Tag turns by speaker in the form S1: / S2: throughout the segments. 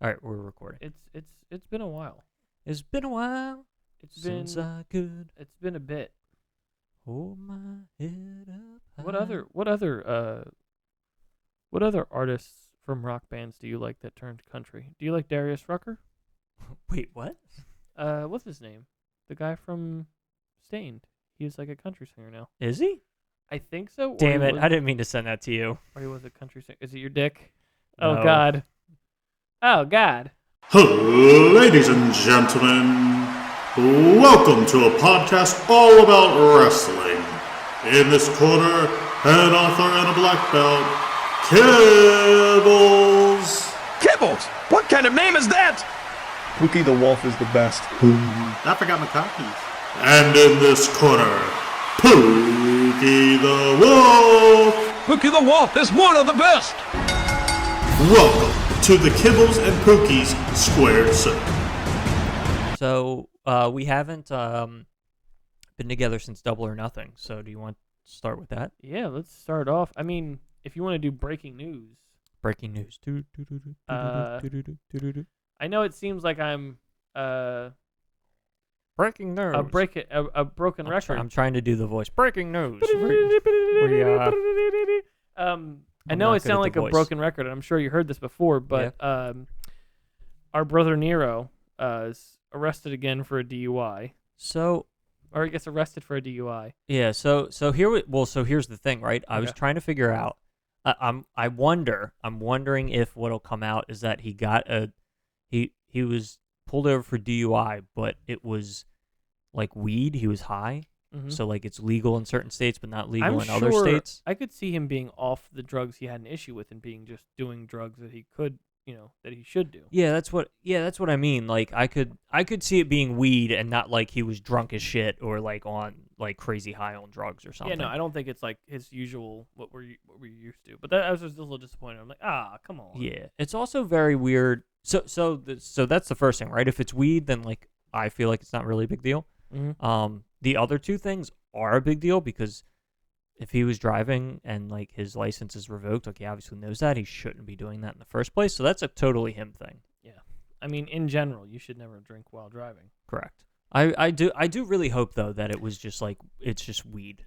S1: All right, we're recording.
S2: It's been a while.
S1: It's been a while since
S2: Been
S1: I could
S2: it's been a bit.
S1: hold my head up
S2: What
S1: high.
S2: other artists from rock bands do you like that turned country? Do you like Darius Rucker?
S1: Wait, what?
S2: What's his name? The guy from Stained. He's like a country singer now.
S1: Is he?
S2: I think so.
S1: Damn it! I didn't mean to send that to you.
S2: Or he was a country singer. Is it your dick?
S1: No.
S2: Oh God. Oh God.
S3: Ladies and gentlemen, welcome to a podcast all about wrestling. In this corner, an author and a black belt, Kibbles.
S4: Kibbles? What kind of name is that?
S5: Pookie the Wolf is the best.
S3: I forgot my cockies. And in this corner, Pookie the Wolf.
S4: Pookie the Wolf is one of the best.
S3: Welcome to the Kibbles and Pookies Squared Circle.
S1: So we haven't been together since Double or Nothing. So do you want to start with that?
S2: Yeah, let's start off. I mean, if you want to do breaking news.
S1: Breaking news.
S2: I know it seems like I'm
S1: Breaking news.
S2: a broken record.
S1: I'm trying to do the voice. Breaking news.
S2: I know it sounds like a broken record, and I'm sure you heard this before, but our brother Nero is arrested again for a DUI. Or he gets arrested for a DUI.
S1: Yeah. So here's the thing, right? I was trying to figure out. I'm wondering if what'll come out is that he got he was pulled over for DUI, but it was like weed. He was high.
S2: Mm-hmm.
S1: So, like, it's legal in certain states, but not legal in other states.
S2: I could see him being off the drugs he had an issue with and being just doing drugs that he could, that he should do.
S1: Yeah, that's what I mean. Like, I could see it being weed and not like he was drunk as shit or like on like crazy high on drugs or something.
S2: Yeah, no, I don't think it's like his usual what we're used to. But I was just a little disappointed. I'm like, come on.
S1: Yeah, it's also very weird. So that's the first thing, right? If it's weed, then like I feel like it's not really a big deal.
S2: Mm-hmm.
S1: The other two things are a big deal because if he was driving and like his license is revoked, like he obviously knows that he shouldn't be doing that in the first place. So that's a totally him thing.
S2: Yeah, I mean, in general, you should never drink while driving.
S1: Correct. I do really hope though that it was just like it's just weed.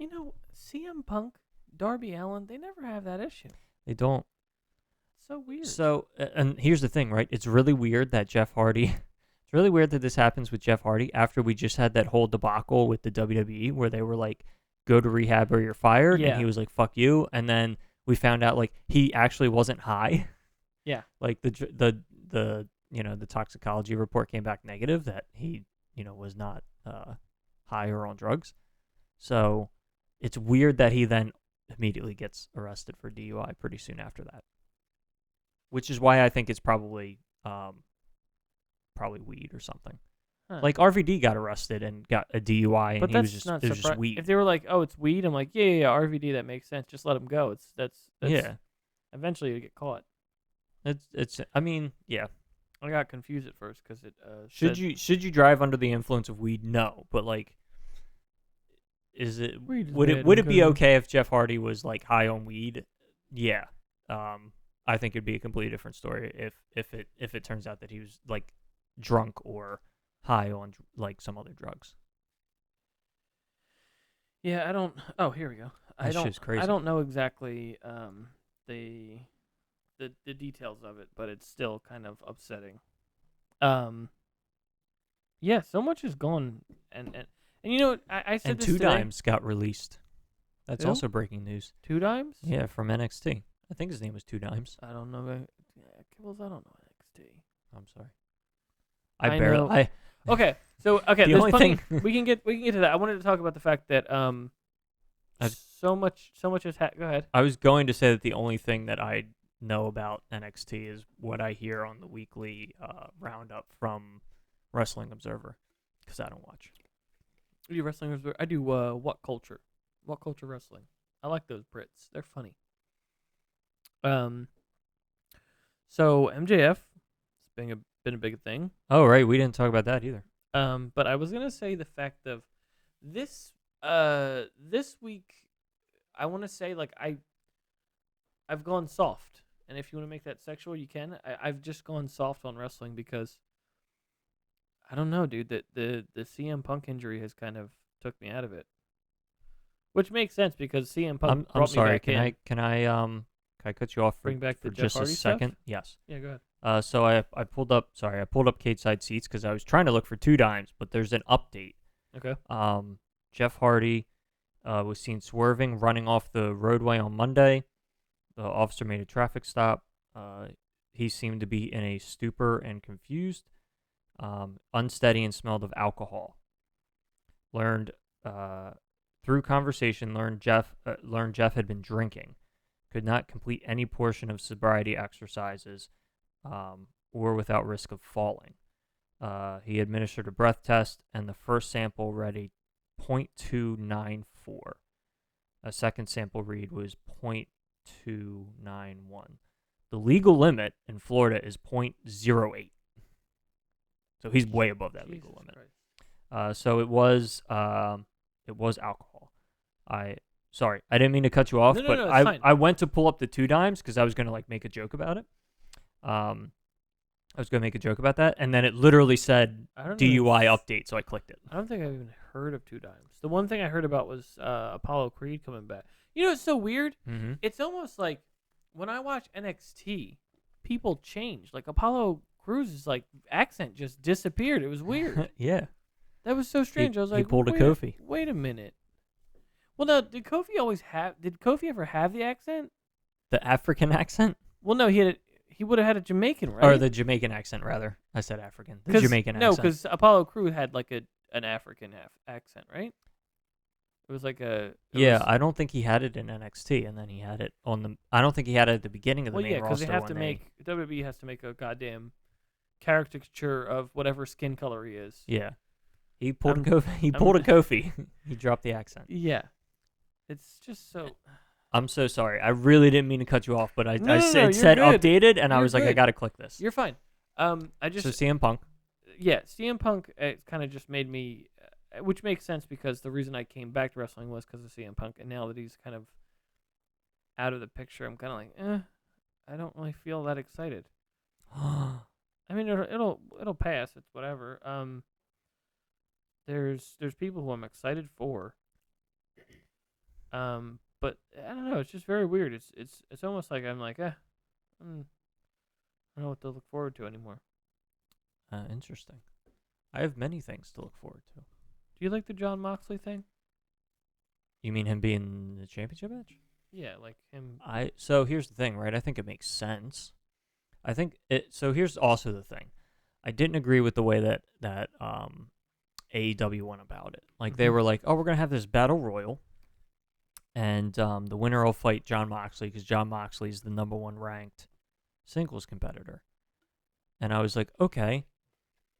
S2: CM Punk, Darby Allin, they never have that issue.
S1: They don't.
S2: It's so weird.
S1: So and here's the thing, right? It's really weird that Jeff Hardy. It's really weird that this happens with Jeff Hardy after we just had that whole debacle with the WWE where they were like, go to rehab or you're fired.
S2: Yeah.
S1: And he was like, fuck you. And then we found out like he actually wasn't high.
S2: Yeah.
S1: Like the toxicology report came back negative that he, was not high or on drugs. So it's weird that he then immediately gets arrested for DUI pretty soon after that. Which is why I think it's probably weed or something. Huh. Like RVD got arrested and got a DUI,
S2: but
S1: and it was just weed.
S2: If they were like, "Oh, it's weed," I'm like, "Yeah, RVD, that makes sense. Just let him go." That's
S1: yeah.
S2: Eventually, you get caught.
S1: It's. I mean, yeah.
S2: I got confused at first because it.
S1: Should you drive under the influence of weed? No, but like, is it? Would it be okay if Jeff Hardy was like high on weed? Yeah. I think it'd be a completely different story if it turns out that he was like drunk or high on like some other drugs.
S2: Yeah, I don't. Oh, here we go.
S1: Shit's crazy.
S2: I don't know exactly the details of it, but it's still kind of upsetting. Yeah, so much has gone, and I said
S1: and
S2: this
S1: Two
S2: today.
S1: Dimes got released. That's
S2: Who?
S1: also breaking news.
S2: Two Dimes?
S1: Yeah, from NXT. I think his name was Two Dimes.
S2: I don't know. Kibbles, I don't know NXT.
S1: I'm sorry.
S2: Okay, so
S1: The only thing
S2: we can get to that. I wanted to talk about the fact that so much has go ahead.
S1: I was going to say that the only thing that I know about NXT is what I hear on the weekly roundup from Wrestling Observer because I don't watch.
S2: I do Wrestling Observer. I do What Culture Wrestling. I like those Brits. They're funny. So MJF has been a big thing.
S1: Oh right, we didn't talk about that either.
S2: But I was gonna say the fact of this week, I want to say like I've gone soft And if you want to make that sexual, you can. I've just gone soft on wrestling because I don't know, dude. The CM Punk injury has kind of took me out of it, which makes sense because CM Punk brought me back in.
S1: Can I cut you off
S2: Bring back
S1: for
S2: the
S1: just
S2: Jeff Hardy
S1: a second?
S2: stuff?
S1: Yes.
S2: Yeah, go ahead.
S1: So I pulled up cage side seats because I was trying to look for Two Dimes, but there's an update.
S2: Okay.
S1: Jeff Hardy was seen swerving, running off the roadway on Monday. The officer made a traffic stop. He seemed to be in a stupor and confused, unsteady, and smelled of alcohol. Through conversation, learned Jeff had been drinking. Could not complete any portion of sobriety exercises, or without risk of falling. He administered a breath test, and the first sample read a .294. A second sample read was .291. The legal limit in Florida is .08. So he's way above that legal limit. So it was alcohol. Sorry, I didn't mean to cut you off, but I went to pull up the Two Dimes because I was going to make a joke about it. I was going to make a joke about that, and then it literally said DUI update, so I clicked it.
S2: I don't think I've even heard of Two Dimes. The one thing I heard about was Apollo Creed coming back. You know, it's so weird.
S1: Mm-hmm.
S2: It's almost like when I watch NXT, people change. Like Apollo Crews's accent just disappeared. It was weird.
S1: Yeah.
S2: That was so strange. I was like,
S1: he pulled a Kofi.
S2: Wait a minute. Well, now, did Kofi ever have the accent?
S1: The African accent?
S2: Well, no, he would have had a Jamaican, right?
S1: Or the Jamaican accent, rather. I said African. The Jamaican accent.
S2: No, because Apollo Crew had an African accent, right? It was
S1: I don't think he had it in NXT, and then he had it I don't think he had it at the beginning of the main roster. Well, yeah,
S2: because WWE has to make a goddamn caricature of whatever skin color he is.
S1: Yeah. He pulled a Kofi. He dropped the accent.
S2: Yeah. It's just so...
S1: I'm so sorry. I really didn't mean to cut you off, but it said
S2: good.
S1: Updated, and I was
S2: good.
S1: like, I got to click this.
S2: You're fine. So
S1: CM Punk.
S2: Yeah, CM Punk kind of just made me... which makes sense because the reason I came back to wrestling was because of CM Punk, and now that he's kind of out of the picture, I'm kind of like, I don't really feel that excited. I mean, it'll pass. It's whatever. There's people who I'm excited for. But I don't know. It's just very weird. It's almost like I'm like, I don't know what to look forward to anymore.
S1: Interesting. I have many things to look forward to.
S2: Do you like the Jon Moxley thing?
S1: You mean him being in the championship match?
S2: Yeah, like him.
S1: So here's the thing, right? I think it makes sense. So here's also the thing. I didn't agree with the way that AEW went about it. Like they were like, oh, we're gonna have this battle royal, and the winner will fight Jon Moxley because Jon Moxley is the number 1 ranked singles competitor. And I was like, okay.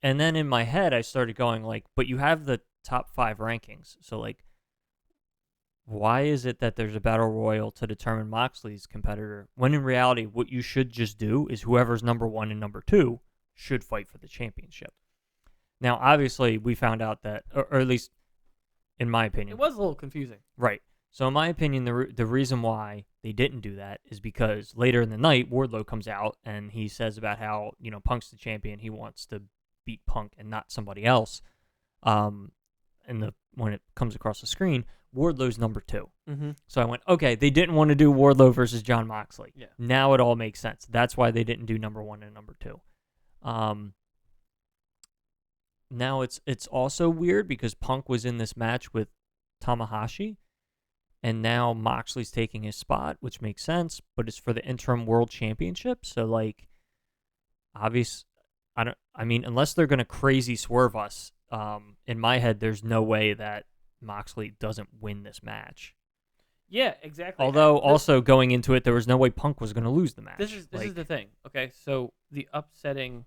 S1: And then in my head, I started going like, but you have the top 5 rankings, so like, why is it that there's a battle royal to determine Moxley's competitor when in reality, what you should just do is whoever's number 1 and number 2 should fight for the championship. Now, obviously, we found out that, or at least in my opinion,
S2: it was a little confusing.
S1: Right. So in my opinion, the reason why they didn't do that is because later in the night, Wardlow comes out and he says about how, Punk's the champion. He wants to beat Punk and not somebody else. When it comes across the screen, Wardlow's number 2.
S2: Mm-hmm.
S1: So I went, okay, they didn't want to do Wardlow versus Jon Moxley.
S2: Yeah.
S1: Now it all makes sense. That's why they didn't do number 1 and number 2. Now it's also weird because Punk was in this match with Tanahashi, and now Moxley's taking his spot, which makes sense, but it's for the interim world championship. So like, unless they're gonna crazy swerve us, in my head, there's no way that Moxley doesn't win this match.
S2: Yeah, exactly.
S1: Although also going into it, there was no way Punk was gonna lose the match.
S2: This is the thing. Okay, so the upsetting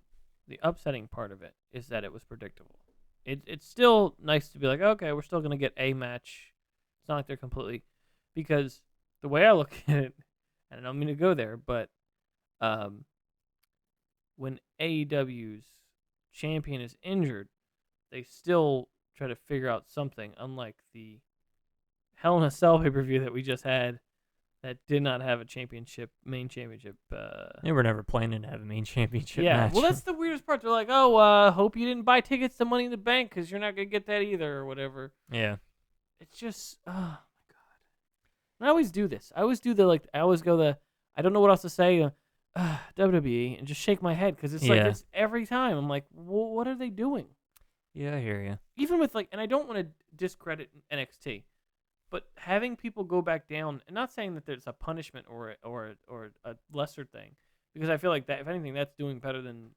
S2: part of it is that it was predictable. It's still nice to be like, okay, we're still gonna get a match. It's not like they're completely, because the way I look at it, and I don't mean to go there, but when AEW's champion is injured, they still try to figure out something. Unlike the Hell in a Cell pay-per-view that we just had, that did not have a main championship.
S1: They were never planning to have a main championship
S2: yeah,
S1: match.
S2: well, that's the weirdest part. They're like, oh, hope you didn't buy tickets to Money in the Bank because you're not going to get that either or whatever.
S1: Yeah.
S2: It's just, oh, my God. And I always do this. I always do I always go I don't know what else to say, WWE, and just shake my head because it's like it's every time. I'm like, well, what are they doing?
S1: Yeah, I hear you.
S2: Even with and I don't want to discredit NXT, but having people go back down, and not saying that there's a punishment or a lesser thing, because I feel like that, if anything, that's doing better than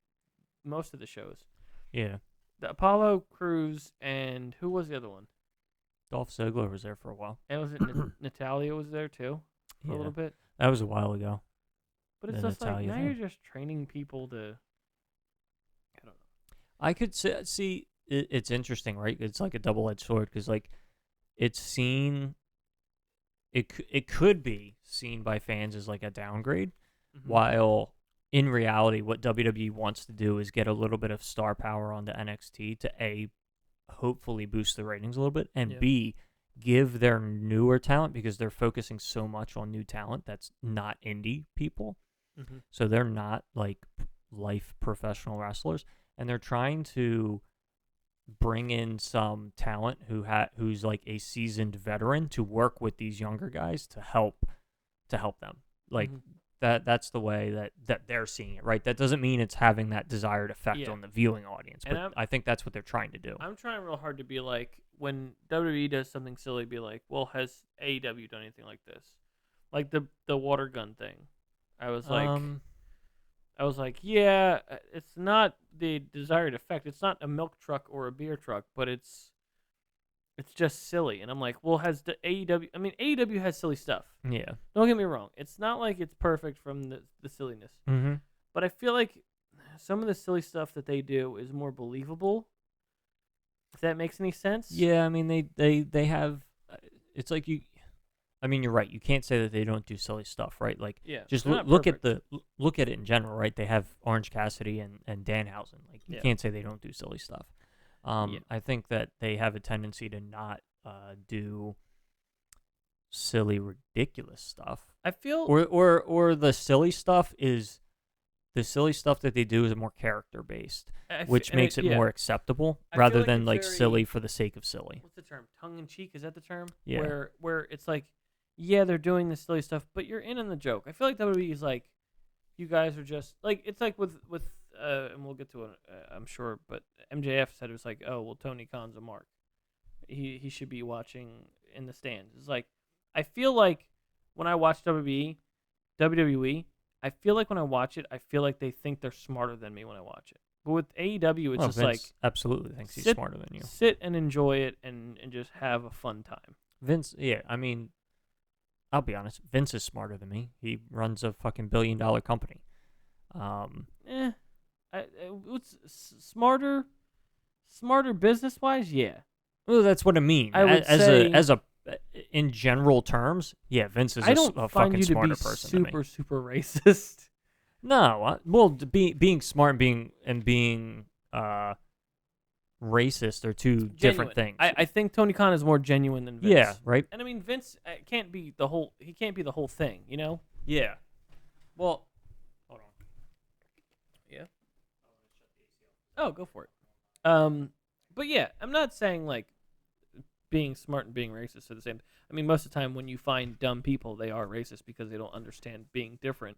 S2: most of the shows.
S1: Yeah.
S2: The Apollo Crews and who was the other one?
S1: Dolph Ziggler was there for a while.
S2: And was it Natalia was there too for a little bit?
S1: That was a while ago.
S2: But it's just Natalia now you're just training people to. I don't know.
S1: I could see. It's interesting, right? It's like a double-edged sword because, like, it's seen. It could be seen by fans as like a downgrade, while in reality, what WWE wants to do is get a little bit of star power onto NXT to A, hopefully boost the ratings a little bit, and B, give their newer talent, because they're focusing so much on new talent that's not indie people. So they're not like life professional wrestlers, and they're trying to bring in some talent who's like a seasoned veteran to work with these younger guys to help them. Like that's the way that they're seeing it, right? That doesn't mean it's having that desired effect on the viewing audience, but I think that's what they're trying to do.
S2: I'm trying real hard to be like, when WWE does something silly, be like, well, has AEW done anything like this? Like the water gun thing. I was like, yeah, it's not the desired effect. It's not a milk truck or a beer truck, but it's just silly. And I'm like, well, has the AEW? I mean, AEW has silly stuff.
S1: Yeah.
S2: Don't get me wrong. It's not like it's perfect from the silliness. But I feel like some of the silly stuff that they do is more believable. If that makes any sense.
S1: Yeah, I mean, they have. It's like you. I mean, you're right. You can't say that they don't do silly stuff, right? Like, just look at it in general, right? They have Orange Cassidy and Danhausen. Like, you can't say they don't do silly stuff. I think that they have a tendency to not do silly, ridiculous stuff.
S2: I feel,
S1: or the silly stuff is the silly stuff that they do is more character based, which makes it more acceptable rather than like silly for the sake of silly.
S2: What's the term? Tongue in cheek? Is that the term?
S1: Yeah.
S2: Where it's like, yeah, they're doing this silly stuff, but you're in on the joke. I feel like WWE is like, you guys are just like, it's like with and we'll get to it, I'm sure, but MJF said it was like, oh, well, Tony Khan's a mark. He should be watching in the stands. It's like, I feel like when I watch WWE, I feel like when I watch it, I feel like they think they're smarter than me when I watch it. But with AEW, it's just
S1: Vince
S2: like,
S1: absolutely thinks he's smarter than you.
S2: Sit and enjoy it and just have a fun time.
S1: Vince, yeah, I mean, I'll be honest, Vince is smarter than me. He runs a fucking billion-dollar company.
S2: What's smarter business-wise? Yeah.
S1: Well, that's what I mean.
S2: I would say,
S1: in general terms, yeah, Vince is a fucking smarter person than me.
S2: Super racist.
S1: No, well, being smart and being racist are two different things.
S2: I think Tony Khan is more genuine than Vince.
S1: Yeah, right.
S2: And I mean, Vince can't be the whole. He can't be the whole thing, you know.
S1: Yeah. Well, hold on.
S2: Yeah. Oh, go for it. But yeah, I'm not saying like being smart and being racist are the same. I mean, most of the time when you find dumb people, they are racist because they don't understand being different.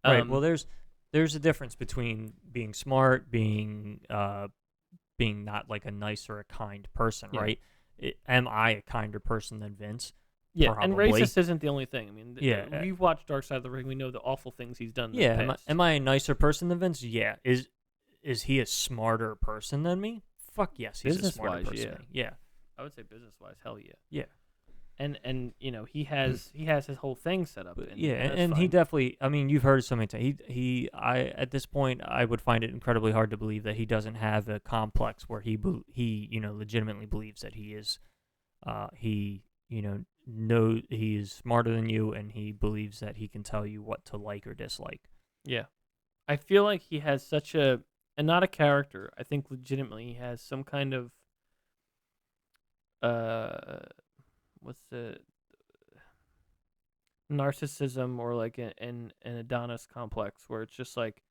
S1: Right. Well, there's a difference between being smart, being not like a nice or a kind person, right? Am I a kinder person than Vince?
S2: Yeah,
S1: Probably.
S2: And racist isn't the only thing. I mean, we've watched Dark Side of the Ring. We know the awful things he's done in the past.
S1: Am I a nicer person than Vince? Yeah. Is he a smarter person than me? Fuck yes, he's a smarter person than me. Yeah.
S2: I would say business-wise, hell yeah.
S1: Yeah.
S2: And you know, he has his whole thing set up.
S1: And he definitely, I mean, you've heard so many times. At this point, I would find it incredibly hard to believe that he doesn't have a complex where he legitimately believes that he is, he is smarter than you, and he believes that he can tell you what to like or dislike.
S2: Yeah, I feel like he has such and not a character. I think legitimately he has some kind of, narcissism or like an Adonis complex where it's just like,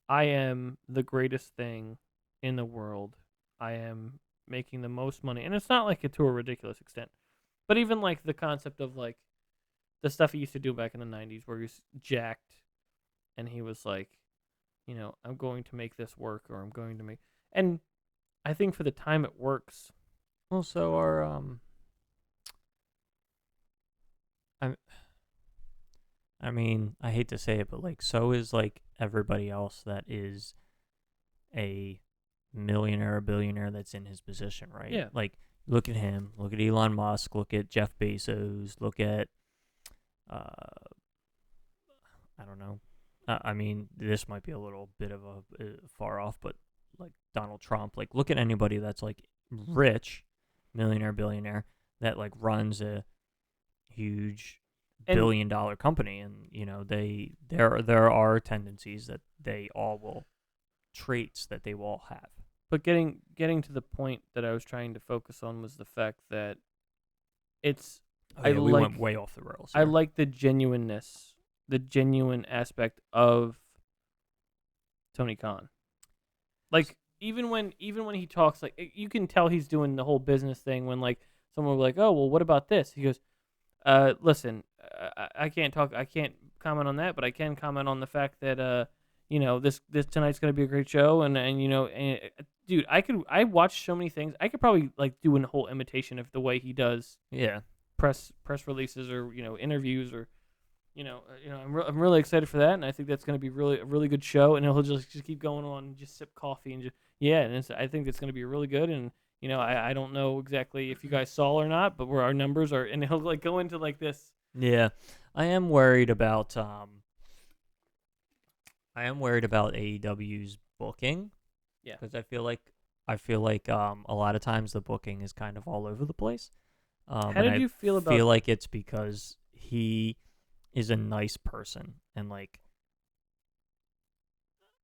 S2: I am the greatest thing in the world. I am making the most money. And it's not like it to a ridiculous extent. But even like the concept of like the stuff he used to do back in the 90s where he was jacked and he was like, I'm going to make this work, or I'm going to make... And I think for the time it works.
S1: Well, so our... I mean, I hate to say it, but like, so is like everybody else that is a millionaire or billionaire that's in his position, right?
S2: Yeah.
S1: Like, look at him. Look at Elon Musk. Look at Jeff Bezos. Look at, I don't know. I mean, this might be a little bit of a far off, but like Donald Trump. Like, look at anybody that's like rich, millionaire, billionaire, that like runs a huge billion-dollar company, and there are tendencies that they all will traits that they will all have.
S2: But getting to the point that I was trying to focus on was the fact that it's
S1: we went way off the rails here.
S2: I like the genuineness, the genuine aspect of Tony Khan. Like even when he talks, like you can tell he's doing the whole business thing when like someone will be like, "Oh, well, what about this?" He goes, listen, I can't comment on that, but I can comment on the fact that this tonight's gonna be a great show, and dude, I watch so many things. I could probably like do a whole imitation of the way he does.
S1: Yeah.
S2: Press releases or interviews or I'm really excited for that, and I think that's gonna be a really good show, and he'll just keep going on and just sip coffee and I think it's gonna be really good, and I don't know exactly if you guys saw or not, but where our numbers are, and he'll like go into like this.
S1: Yeah, I am worried about AEW's booking.
S2: Yeah,
S1: because I feel like a lot of times the booking is kind of all over the place.
S2: How did you feel about?
S1: I feel like it's because he is a nice person, and like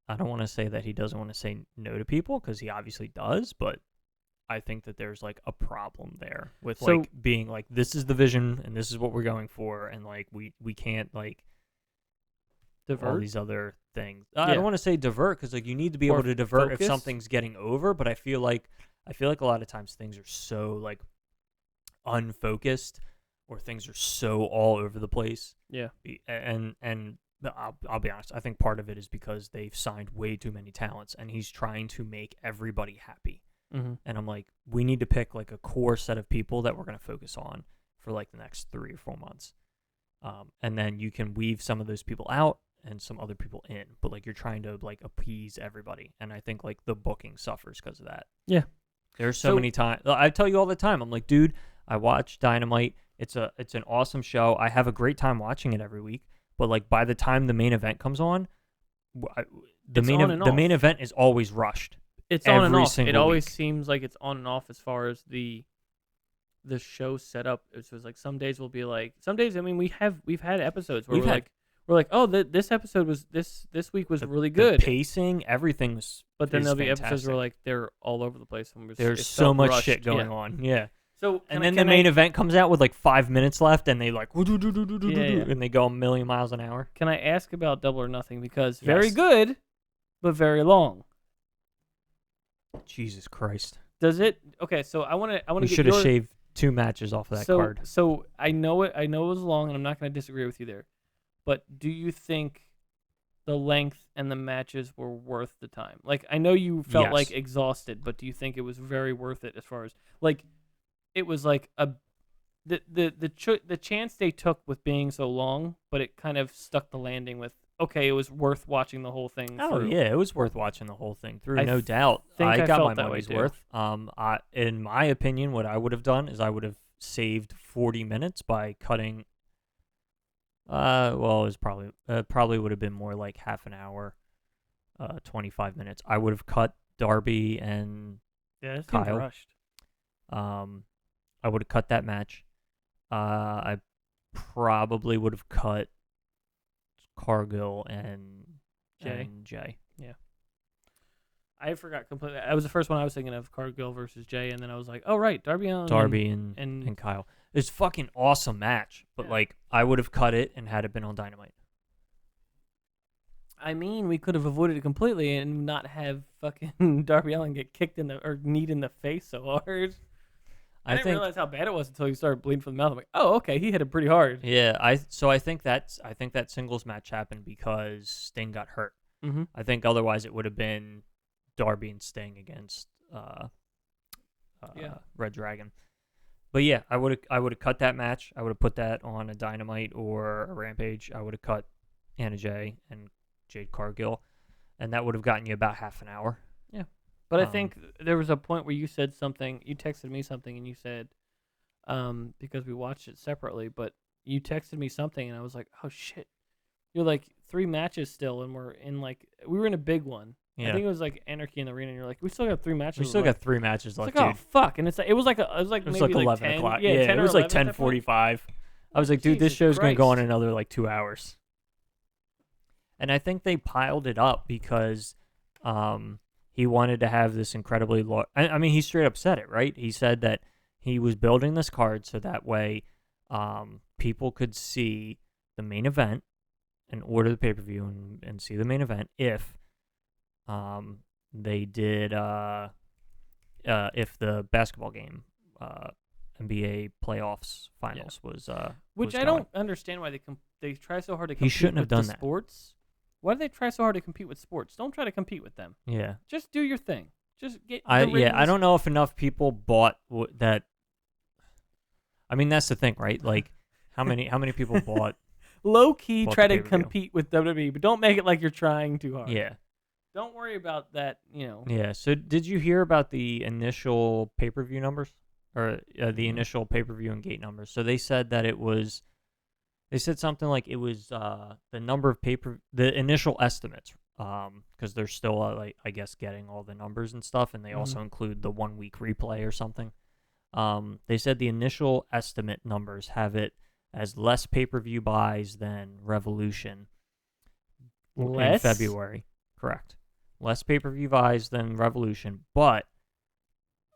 S1: I don't want to say that he doesn't want to say no to people, because he obviously does, but I think that there's like a problem there with like being like, this is the vision and this is what we're going for, and like we can't like divert all these other things. I don't want to say divert, because like you need to be able to divert if something's getting over, but I feel like a lot of times things are so like unfocused, or things are so all over the place.
S2: Yeah,
S1: and I'll be honest, I think part of it is because they've signed way too many talents, and he's trying to make everybody happy.
S2: Mm-hmm.
S1: And I'm like, we need to pick like a core set of people that we're going to focus on for like the next 3 or 4 months. And then you can weave some of those people out and some other people in, but like you're trying to like appease everybody. And I think like the booking suffers because of that.
S2: Yeah.
S1: There's so many times, I tell you all the time, I'm like, dude, I watch Dynamite. It's an awesome show. I have a great time watching it every week, but like by the time the main event comes on, the main event is always rushed.
S2: It's on and off. It always seems like it's on and off as far as the show setup. It was like some days will be like, some days, I mean, we've had episodes where we're like, oh, this episode was this week was really good.
S1: The pacing, everything was.
S2: But then there'll be episodes where like they're all over the place. And
S1: there's so much shit going on. Yeah.
S2: So
S1: and then the main event comes out with like 5 minutes left, and they like and they go a million miles an hour.
S2: Can I ask about Double or Nothing, because very good, but very long.
S1: Jesus Christ!
S2: Does it? Okay, so I want to.
S1: We should have shaved 2 matches off of that card.
S2: So I know it was long, and I'm not going to disagree with you there. But do you think the length and the matches were worth the time? Like, I know you felt like exhausted, but do you think it was very worth it? As far as like, it was like the chance they took with being so long, but it kind of stuck the landing with. Okay, it was worth watching the whole thing through.
S1: Oh, yeah, it was worth watching the whole thing through, no doubt. I got my money's worth. In my opinion, what I would have done is I would have saved 40 minutes by cutting... it was probably would have been more like half an hour, 25 minutes. I would have cut Darby and Kyle.
S2: Rushed.
S1: I would have cut that match. I probably would have cut Cargill and Jay.
S2: Yeah. I forgot completely. That was the first one I was thinking of, Cargill versus Jay, and then I was like, oh, right, Darby and Kyle.
S1: It's fucking awesome match, but like I would have cut it and had it been on Dynamite.
S2: I mean, we could have avoided it completely and not have fucking Darby Allin get kicked in the or kneed in the face so hard. I didn't realize how bad it was until you started bleeding from the mouth. I'm like, oh, okay, he hit it pretty hard.
S1: Yeah, I think that singles match happened because Sting got hurt.
S2: Mm-hmm.
S1: I think otherwise it would have been Darby and Sting against Red Dragon. But yeah, I would have cut that match. I would have put that on a Dynamite or a Rampage. I would have cut Anna Jay and Jade Cargill, and that would have gotten you about half an hour.
S2: Yeah. But I think there was a point where you said something, you texted me something, and you said, because we watched it separately, but you texted me something, and I was like, oh, shit. You're like, 3 matches still, and we were in a big one. Yeah. I think it was like Anarchy in the Arena, and you're like, we still got 3 matches.
S1: We still got 3 matches left,
S2: like,
S1: dude.
S2: Oh, fuck. And it was like maybe
S1: 11
S2: 10,
S1: o'clock.
S2: Yeah, 10
S1: it was like
S2: 11
S1: 10:45. I was like, dude, this show's going to go on another like 2 hours. And I think they piled it up because he wanted to have this incredibly large... I mean, he straight up said it, right? He said that he was building this card so that way people could see the main event and order the pay-per-view and see the main event if they did... if the basketball game, NBA playoffs finals was...
S2: Which I don't understand why they try so hard to compete
S1: he shouldn't have done
S2: that. Sports. Why do they try so hard to compete with sports? Don't try to compete with them.
S1: Yeah.
S2: Just do your thing. Just get.
S1: I don't know if enough people bought that. I mean, that's the thing, right? Like, how many people bought?
S2: Low key, try to compete with WWE, but don't make it like you're trying too hard.
S1: Yeah.
S2: Don't worry about that.
S1: Yeah. So, did you hear about the initial pay-per-view numbers or the initial pay-per-view and gate numbers? So they said that it was. They said something like it was the number of the initial estimates, because they're still I guess getting all the numbers and stuff, and they also include the 1 week replay or something. They said the initial estimate numbers have it as less pay-per-view buys than Revolution in February. Correct. Less pay-per-view buys than Revolution, but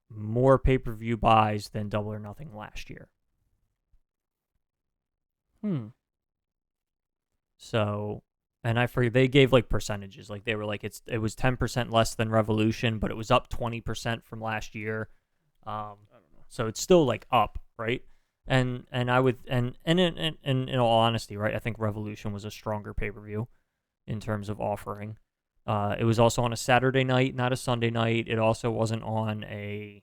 S1: more pay-per-view buys than Double or Nothing last year. So, and I forget, they gave like percentages. Like they were like it was 10% less than Revolution, but it was up 20% from last year. I don't know. So it's still like up, right? And I would and in all honesty, right? I think Revolution was a stronger pay-per-view in terms of offering. It was also on a Saturday night, not a Sunday night. It also wasn't on a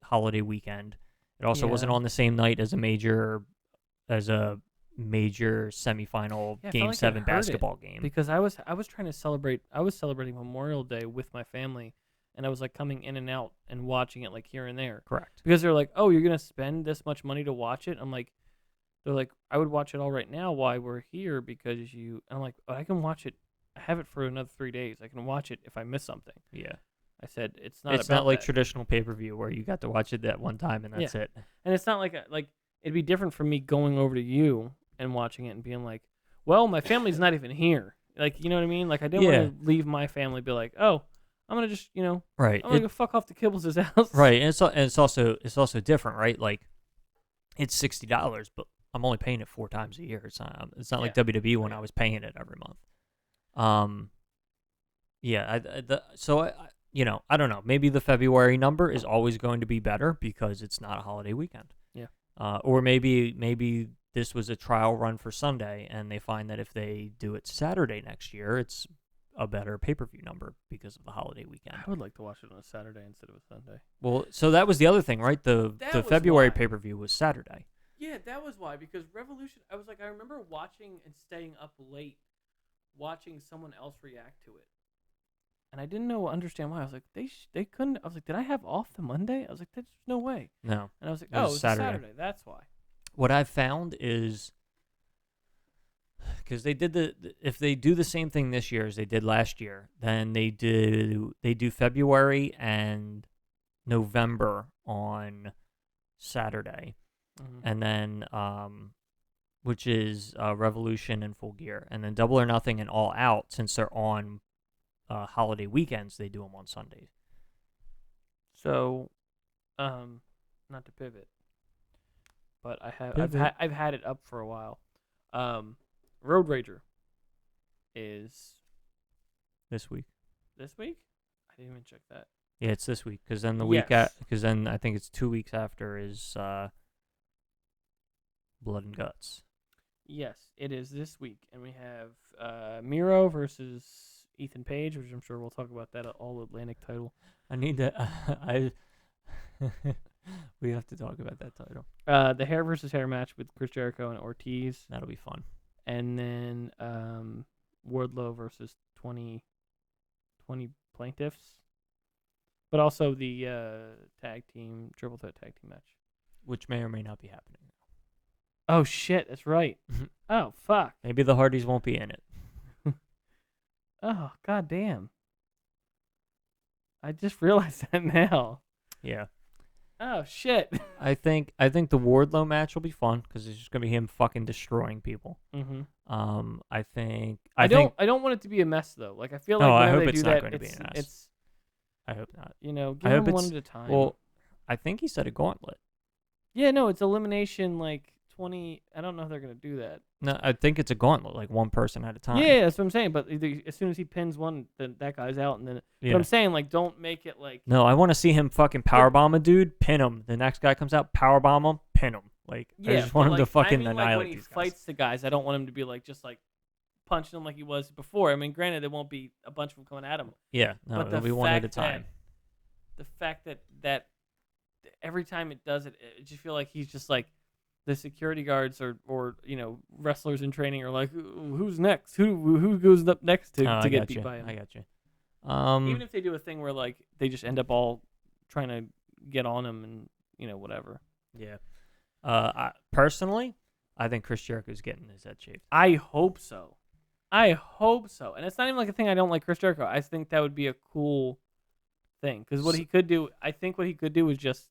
S1: holiday weekend. It also wasn't on the same night as a major semifinal Game 7 basketball game.
S2: Because I was trying to celebrate. I was celebrating Memorial Day with my family, and I was like coming in and out and watching it like here and there.
S1: Correct.
S2: Because they're like, "Oh, you're gonna spend this much money to watch it?" I'm like, they're like, "I would watch it all right now while we're here because you." And I'm like, oh, "I can watch it. I have it for another 3 days. I can watch it if I miss something."
S1: Yeah.
S2: I said it's not.
S1: It's not like traditional pay-per-view where you got to watch it that one time and that's it.
S2: And it's not like it'd be different from me going over to you and watching it and being like, well, my family's not even here. Like, you know what I mean? Like, I didn't want to leave my family, be like, oh, I'm going to just,
S1: right.
S2: I'm going to go fuck off to Kibbles' house.
S1: Right. And it's also different, right? Like, it's $60, but I'm only paying it 4 times a year. It's not like WWE when I was paying it every month. I don't know. Maybe the February number is always going to be better because it's not a holiday weekend.
S2: Yeah.
S1: Or maybe this was a trial run for Sunday, and they find that if they do it Saturday next year, it's a better pay-per-view number because of the holiday weekend.
S2: I would like to watch it on a Saturday instead of a Sunday.
S1: Well, so that was the other thing, right? The February pay-per-view was Saturday.
S2: Yeah, that was why. Because Revolution, I remember watching and staying up late, watching someone else react to it. And I didn't understand why. I was like, they couldn't. I was like, did I have off the Monday? I was like, there's no way.
S1: No.
S2: And I was like, it was Saturday. That's why.
S1: What I've found is, because they did if they do the same thing this year as they did last year, then they do February and November on Saturday, and then which is Revolution and Full Gear, and then Double or Nothing and All Out, since they're on holiday weekends, they do them on Sundays.
S2: So, not to pivot. but I've had it up for a while. Road Rager is
S1: this week.
S2: This week? I didn't even check that.
S1: Yeah, it's this week because then then I think it's 2 weeks after is Blood and Guts.
S2: Yes, it is this week, and we have Miro versus Ethan Page, which I'm sure we'll talk about that All Atlantic title.
S1: I need to. We have to talk about that title.
S2: The hair versus hair match with Chris Jericho and Ortiz.
S1: That'll be fun.
S2: And then Wardlow versus 20 plaintiffs. But also the triple threat tag team match.
S1: Which may or may not be happening.
S2: Oh, shit, that's right. Oh, fuck.
S1: Maybe the Hardys won't be in it.
S2: Oh, goddamn. I just realized that now.
S1: Yeah.
S2: Oh, shit.
S1: I think the Wardlow match will be fun because it's just gonna be him fucking destroying people.
S2: Mm-hmm.
S1: I
S2: don't want it to be a mess though. Like I feel like
S1: I
S2: whenever
S1: hope
S2: they
S1: it's
S2: do
S1: not
S2: that,
S1: going to be a mess. I hope not.
S2: Give them one at a time.
S1: Well, I think he said a gauntlet.
S2: Yeah, no, it's elimination like 20. I don't know if they're gonna do that.
S1: No, I think it's a gauntlet, like one person at a time.
S2: Yeah, that's what I'm saying. But as soon as he pins one, then that guy's out, and then. Yeah. But I'm saying like, don't make it like.
S1: No, I want to see him fucking powerbomb a dude, pin him. The next guy comes out, powerbomb him, pin him. Like I just want him to fucking annihilate
S2: when
S1: these guys.
S2: When he fights the guys, I don't want him to be like just like punching them like he was before. I mean, granted, there won't be a bunch of them coming at him.
S1: Yeah, no, it'll be one at a time.
S2: The fact that every time it does it, I just feel like he's just like. The security guards or wrestlers in training are like, who's next? Who goes up next to get beat by him?
S1: I got you.
S2: Even if they do a thing where like they just end up all trying to get on him and whatever.
S1: Yeah. Personally, I think Chris Jericho's getting his head shaved.
S2: I hope so. And it's not even like a thing I don't like Chris Jericho. I think that would be a cool thing because what he could do is just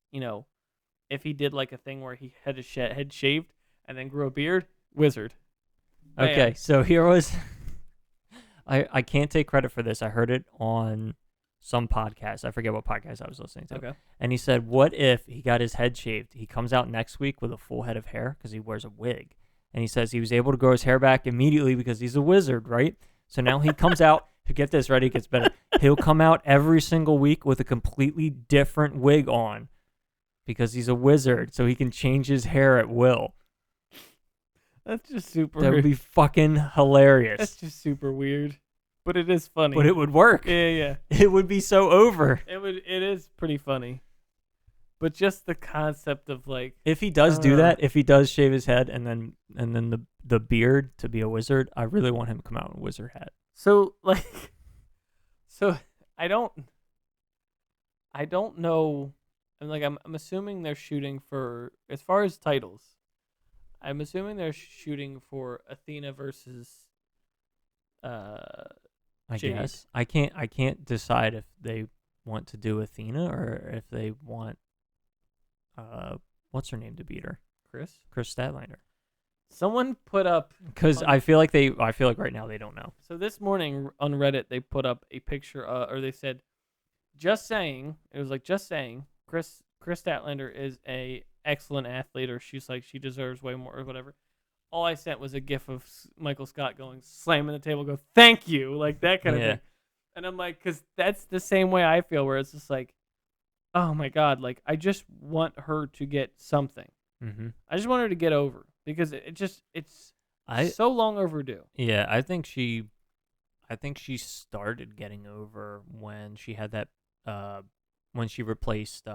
S2: if he did like a thing where he had his head shaved and then grew a beard, wizard. Bam.
S1: Okay, so here was... I can't take credit for this. I heard it on some podcast. I forget what podcast I was listening to.
S2: Okay.
S1: And he said, what if he got his head shaved? He comes out next week with a full head of hair because he wears a wig. And he says he was able to grow his hair back immediately because he's a wizard, right? So now he comes out... To get this ready, it gets better. He'll come out every single week with a completely different wig on. Because he's a wizard, so he can change his hair at will.
S2: That's just super.
S1: That would be fucking hilarious.
S2: That's just super weird, but it is funny.
S1: But it would work.
S2: Yeah.
S1: It would be so over.
S2: It is pretty funny, but just the concept of like,
S1: if he does do that, if he does shave his head and then the beard to be a wizard, I really want him to come out in a wizard hat.
S2: So I don't know. I'm assuming they're shooting for, as far as titles, I'm assuming they're shooting for Athena versus
S1: I guess. I can't decide if they want to do Athena or if they want what's her name to beat her? Chris Statlander.
S2: Someone put up,
S1: because I feel like right now they don't know.
S2: So this morning on Reddit they put up a picture or they said just saying, it was like just saying Chris Statlander is a excellent athlete, or she's like she deserves way more, or whatever. All I sent was a gif of Michael Scott going slamming the table, go thank you, like that kind of thing. And I'm like, because that's the same way I feel, where it's just like, oh my god, like I just want her to get something.
S1: Mm-hmm.
S2: I just want her to get over because it's so long overdue.
S1: Yeah, I think she started getting over when she had that. When she replaced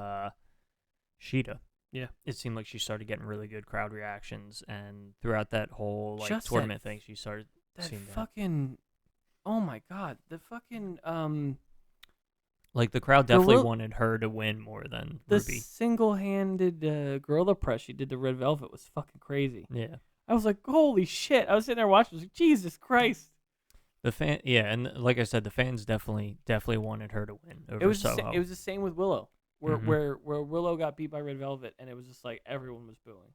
S1: Sheeta.
S2: Yeah.
S1: It seemed like she started getting really good crowd reactions, and throughout that whole tournament thing, she started seeing that.
S2: Fucking, oh my god, the fucking
S1: like the crowd definitely wanted her to win more than
S2: the
S1: Ruby.
S2: Single-handed gorilla press she did to Red Velvet was fucking crazy.
S1: Yeah.
S2: I was like, holy shit! I was sitting there watching. I was like, Jesus Christ.
S1: And like I said, the fans definitely wanted her to win over Soho.
S2: It was the same with Willow, where Willow got beat by Red Velvet, and it was just like everyone was booing,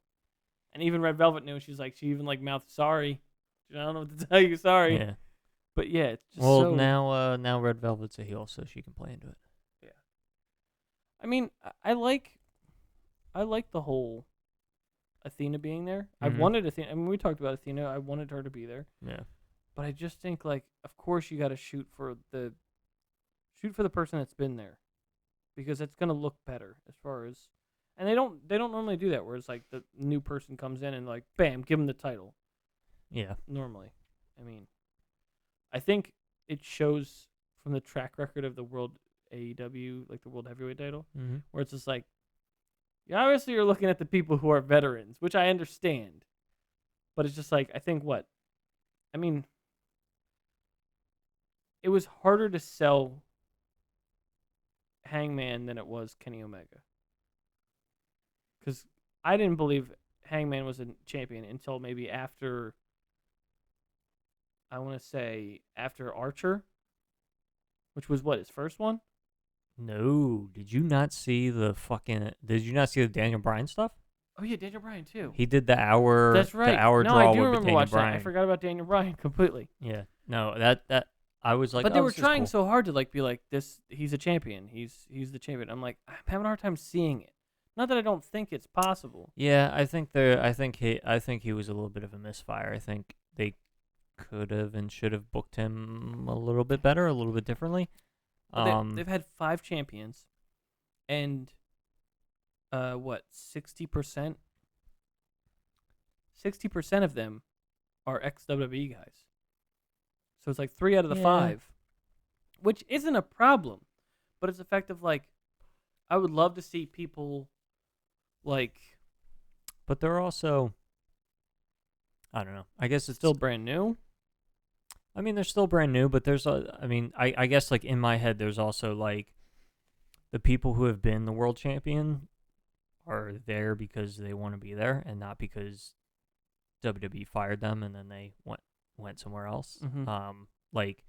S2: and even Red Velvet knew. She even like mouthed sorry. I don't know what to tell you, sorry.
S1: Yeah.
S2: But yeah, it's just
S1: now Red Velvet's a heel, so she can play into it.
S2: Yeah. I mean, I like the whole Athena being there. I wanted Athena. I mean, we talked about Athena. I wanted her to be there.
S1: Yeah.
S2: But I just think, like, of course you got to shoot for the person that's been there, because it's gonna look better as far as. And they don't normally do that, where it's like the new person comes in and like, bam, give them the title.
S1: Yeah.
S2: Normally, I mean, I think it shows from the track record of the World AEW, like the World Heavyweight title, where it's just like, you obviously you're looking at the people who are veterans, which I understand, but it's just like, I think it was harder to sell Hangman than it was Kenny Omega. Because I didn't believe Hangman was a champion until maybe after, I want to say, after Archer, which was his first one?
S1: No. Did you not see the Daniel Bryan stuff?
S2: Oh, yeah, Daniel Bryan, too.
S1: He did the hour.
S2: That's right.
S1: The hour
S2: no,
S1: draw
S2: I do
S1: with
S2: remember
S1: Daniel
S2: watching
S1: Bryan.
S2: that. I forgot about Daniel Bryan completely.
S1: Yeah. No, that I was like,
S2: but they were
S1: this is
S2: trying
S1: cool.
S2: so hard to like be like, this. He's a champion. He's the champion. I'm like, I'm having a hard time seeing it. Not that I don't think it's possible.
S1: Yeah, I think he was a little bit of a misfire. I think they could have and should have booked him a little bit better, a little bit differently.
S2: They've had 5 champions, and 60%? 60% of them are ex-WWE guys. So it's like 3 out of the 5, which isn't a problem, but it's the fact of like, I would love to see people like.
S1: But they're also, I don't know. I guess it's
S2: still brand new.
S1: I mean, they're still brand new, but there's I guess like in my head, there's also like the people who have been the world champion are there because they want to be there and not because WWE fired them and then they went somewhere else. Like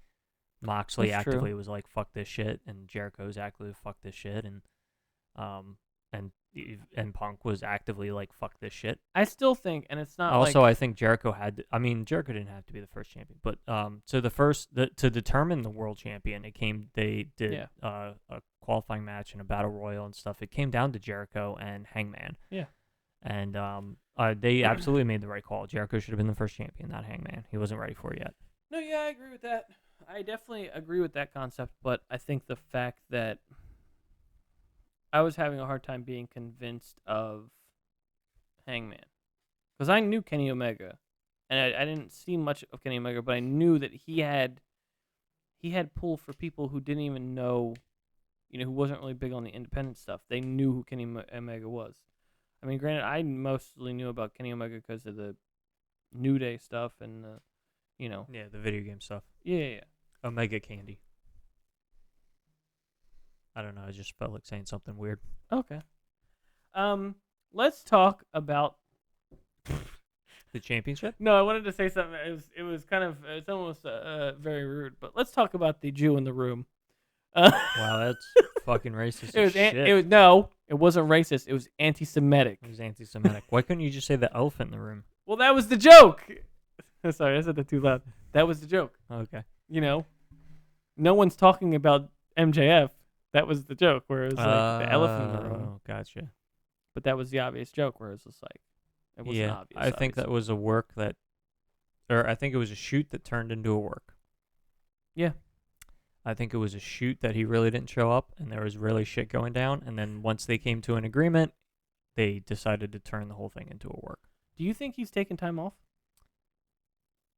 S1: Moxley
S2: That's
S1: actively
S2: true.
S1: was like, fuck this shit, and Jericho's actively fuck this shit, and Punk was actively like, fuck this shit.
S2: I still think, and it's not
S1: also,
S2: like,
S1: I think Jericho Jericho didn't have to be the first champion, but to determine the world champion, they did a qualifying match and a battle royal and stuff. It came down to Jericho and Hangman.
S2: Yeah.
S1: And they absolutely made the right call. Jericho should have been the first champion, not Hangman. He wasn't ready for it yet.
S2: No, yeah, I agree with that. I definitely agree with that concept, but I think the fact that I was having a hard time being convinced of Hangman, because I knew Kenny Omega, and I didn't see much of Kenny Omega, but I knew that he had pull for people who didn't even know, who wasn't really big on the independent stuff. They knew who Kenny Omega was. I mean, granted, I mostly knew about Kenny Omega because of the New Day stuff and the,
S1: Yeah, the video game stuff.
S2: Yeah.
S1: Omega Candy. I don't know. I just felt like saying something weird.
S2: Okay. Let's talk about
S1: the championship.
S2: No, I wanted to say something. It was kind of, it's almost very rude. But let's talk about the Jew in the room.
S1: Wow, that's fucking racist.
S2: It wasn't racist. It was anti-Semitic.
S1: It was anti-Semitic. Why couldn't you just say the elephant in the room?
S2: Well, that was the joke. Sorry, I said that too loud. That was the joke.
S1: Okay.
S2: No one's talking about MJF. That was the joke, where it was like the elephant in the room.
S1: Oh, gotcha.
S2: But that was the obvious joke, where it was just like, it wasn't obvious.
S1: I think that was I think it was a shoot that turned into a work.
S2: Yeah.
S1: I think it was a shoot that he really didn't show up, and there was really shit going down. And then once they came to an agreement, they decided to turn the whole thing into a work.
S2: Do you think he's taking time off?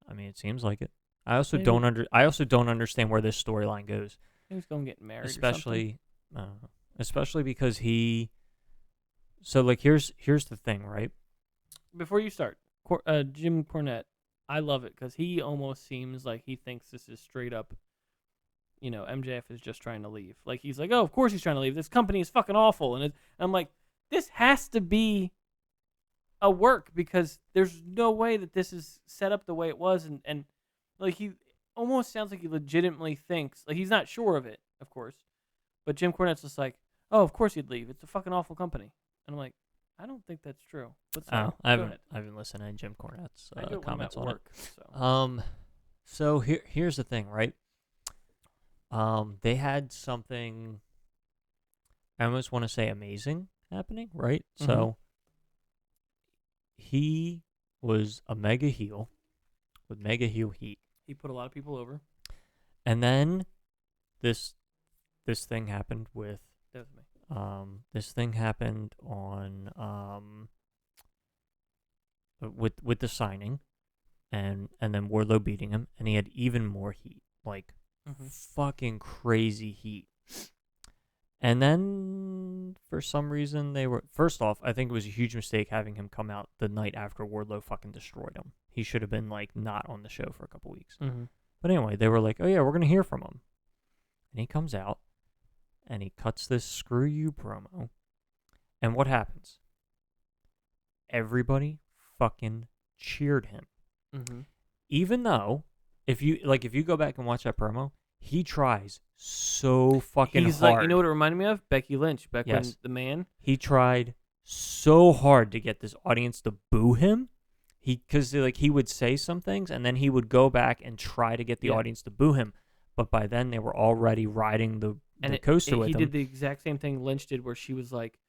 S1: I mean, it seems like it. I also don't understand where this storyline goes.
S2: He's going to get married,
S1: especially because he. So like, here's the thing, right?
S2: Before you start, Jim Cornette, I love it because he almost seems like he thinks this is straight up. MJF is just trying to leave. Like, he's like, oh, of course he's trying to leave. This company is fucking awful. And I'm like, this has to be a work, because there's no way that this is set up the way it was. And like, he almost sounds like he legitimately thinks, like, he's not sure of it, of course. But Jim Cornette's just like, oh, of course he'd leave. It's a fucking awful company. And I'm like, I don't think that's true. But
S1: I haven't listened to Jim Cornette's comments on
S2: work,
S1: it. So here's the thing, right? They had something, I almost want to say amazing happening, right? Mm-hmm. So he was a mega heel with mega heel heat.
S2: He put a lot of people over.
S1: And then this thing happened with this thing happened on with the signing, and then Wardlow beating him, and he had even more heat, like fucking crazy heat. And then for some reason first off, I think it was a huge mistake having him come out the night after Wardlow fucking destroyed him. He should have been like not on the show for a couple weeks. But anyway, they were like, oh yeah, we're gonna hear from him, and he comes out and he cuts this "screw you" promo, and what happens? Everybody fucking cheered him. Even though if you go back and watch that promo, he tries so fucking
S2: He's
S1: hard.
S2: like, you know what it reminded me of? Becky Lynch, back when the man.
S1: He tried so hard to get this audience to boo him. Because he would say some things, and then he would go back and try to get the audience to boo him. But by then, they were already riding the coaster with him.
S2: He did the exact same thing Lynch did, where she's like,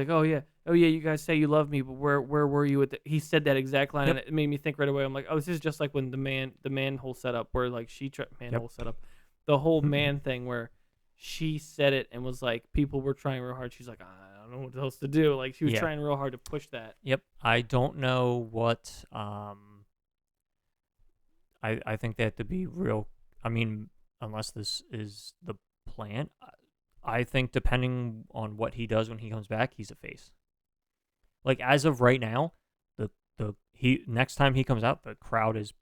S2: oh yeah, you guys say you love me, but where were you at the? He said that exact line, and it made me think right away. I'm like, oh, this is just like when the man whole setup, where like whole setup, the whole man thing, where she said it and was like, people were trying real hard. She's like, I don't know what else to do. Like, she was trying real hard to push that.
S1: Yep. I don't know what. I think they have to be real. I mean, unless this is the plan, I think depending on what he does when he comes back, he's a face. Like, as of right now, next time he comes out, the crowd is,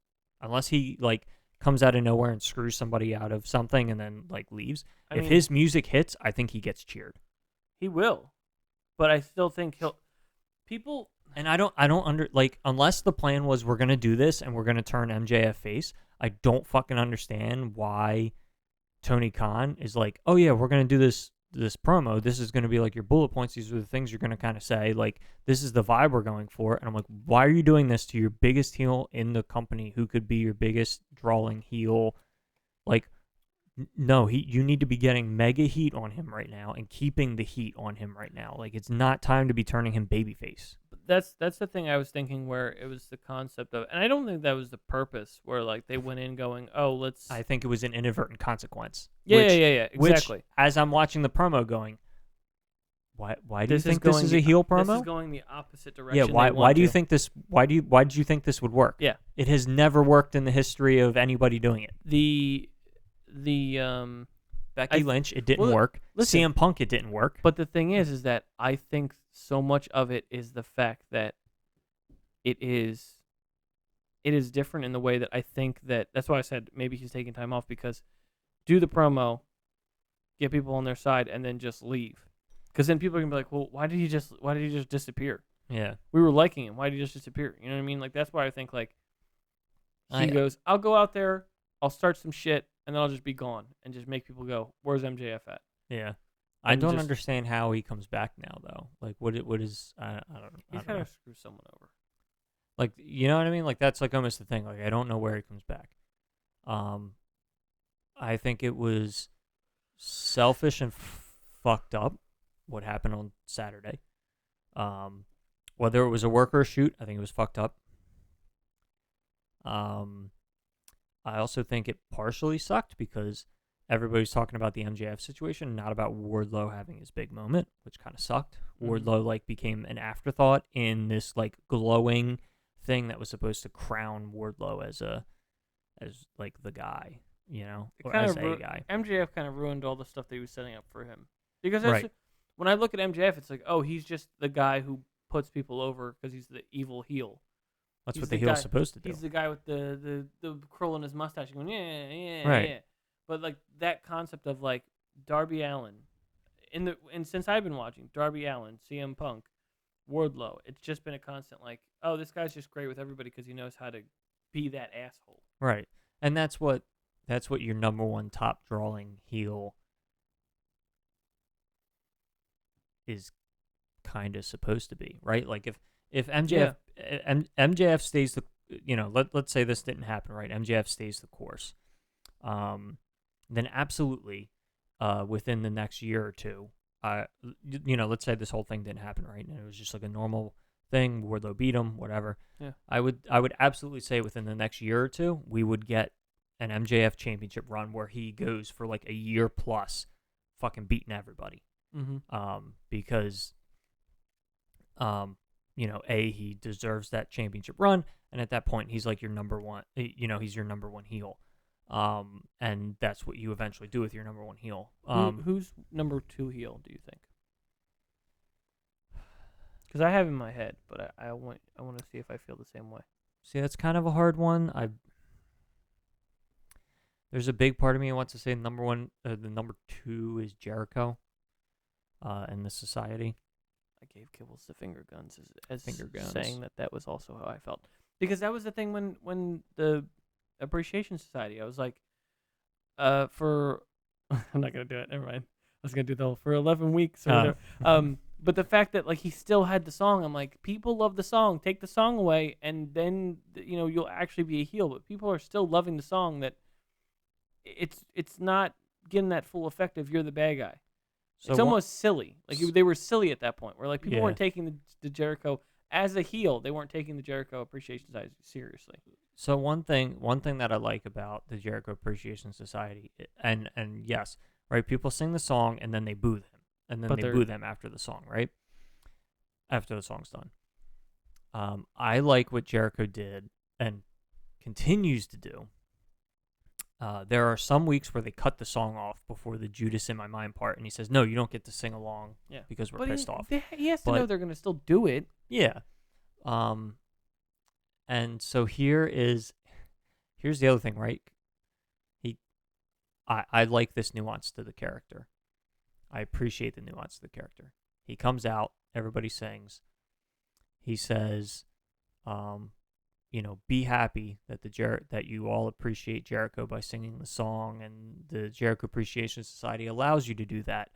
S1: unless he like comes out of nowhere and screws somebody out of something and then like leaves. If his music hits, I think he gets cheered.
S2: He will, but I still think people.
S1: And I don't unless the plan was we're gonna do this and we're gonna turn MJF face. I don't fucking understand why Tony Khan is like, oh yeah, we're gonna do this promo. This is gonna be like your bullet points. These are the things you're gonna kind of say. Like, this is the vibe we're going for. And I'm like, why are you doing this to your biggest heel in the company, who could be your biggest drawing heel? Like, no, you need to be getting mega heat on him right now and keeping the heat on him right now. Like, it's not time to be turning him babyface.
S2: That's the thing I was thinking, where it was the concept of, and I don't think that was the purpose, where like they went in going, oh, let's.
S1: I think it was an inadvertent consequence.
S2: Yeah, exactly.
S1: Which, as I'm watching the promo, going, why do you think this is a heel promo?
S2: This is going the opposite direction.
S1: Yeah, why do you think this? Why did you think this would work?
S2: Yeah,
S1: it has never worked in the history of anybody doing it.
S2: The
S1: Becky Lynch, it didn't work. Listen, CM Punk, it didn't work.
S2: But the thing is that I think so much of it is the fact that it is different in the way that I think that's why I said maybe he's taking time off, because do the promo, get people on their side, and then just leave. Because then people are gonna be like, well, why did he just disappear?
S1: Yeah,
S2: we were liking him. Why did he just disappear? You know what I mean? Like, that's why I think like he goes, I'll go out there, I'll start some shit, and then I'll just be gone and just make people go, where's MJF at?
S1: Yeah. I don't understand how he comes back now, though. Like, what is, I don't know.
S2: He's got to screw someone over.
S1: Like, you know what I mean? Like, that's like almost the thing. Like, I don't know where he comes back. I think it was selfish and fucked up what happened on Saturday. Whether it was a work or a shoot, I think it was fucked up. I also think it partially sucked because everybody's talking about the MJF situation, not about Wardlow having his big moment, which kind of sucked. Wardlow like became an afterthought in this like glowing thing that was supposed to crown Wardlow as like the guy, you know, or as a guy.
S2: MJF kind of ruined all the stuff that he was setting up for him, because when I look at MJF, it's like, oh, he's just the guy who puts people over because he's the evil heel.
S1: That's what the heel's supposed to do.
S2: He's the guy with the curl in his mustache going, yeah.
S1: Right.
S2: But like that concept of like Darby Allin, and since I've been watching Darby Allin, CM Punk, Wardlow, it's just been a constant like, oh, this guy's just great with everybody because he knows how to be that asshole.
S1: Right. And that's what your number one top drawing heel is kind of supposed to be, right? Like if MJF MJF stays the, you know, let's say this didn't happen, right? MJF stays the course. Then absolutely, within the next year or two, you know, let's say this whole thing didn't happen, right? And it was just like a normal thing. Wardlow beat him, whatever.
S2: Yeah.
S1: I would absolutely say within the next year or two, we would get an MJF championship run where he goes for like a year plus fucking beating everybody.
S2: Mm-hmm.
S1: Because, he deserves that championship run. And at that point, he's like your number one, he's your number one heel. And that's what you eventually do with your number one heel.
S2: Who's number 2 heel, do you think? Because I have in my head, but I want to see if I feel the same way.
S1: See, that's kind of a hard one. There's a big part of me that wants to say the number 2 is Jericho, in the society.
S2: I gave Kibbles the finger guns as
S1: finger guns.
S2: Saying that was also how I felt. Because that was the thing when the Appreciation Society, I was like, for I'm not gonna do it. Never mind. I was gonna do the whole for 11 weeks or whatever. But the fact that like he still had the song, I'm like, people love the song. Take the song away, and then you'll actually be a heel. But people are still loving the song. That it's not getting that full effect of you're the bad guy. So it's almost silly. Like they were silly at that point. Where like people weren't taking the Jericho as a heel. They weren't taking the Jericho Appreciation Society seriously.
S1: So one thing that I like about the Jericho Appreciation Society, and yes, right, people sing the song and then they boo them, and then they boo them after the song, right? After the song's done. I like what Jericho did and continues to do. There are some weeks where they cut the song off before the Judas in My Mind part, and he says, "No, you don't get to sing along because we're pissed off."
S2: He has to know they're going to still do it.
S1: Yeah. And so here's the other thing, right? I like this nuance to the character. I appreciate the nuance to the character. He comes out, everybody sings. He says, be happy that that you all appreciate Jericho by singing the song, and the Jericho Appreciation Society allows you to do that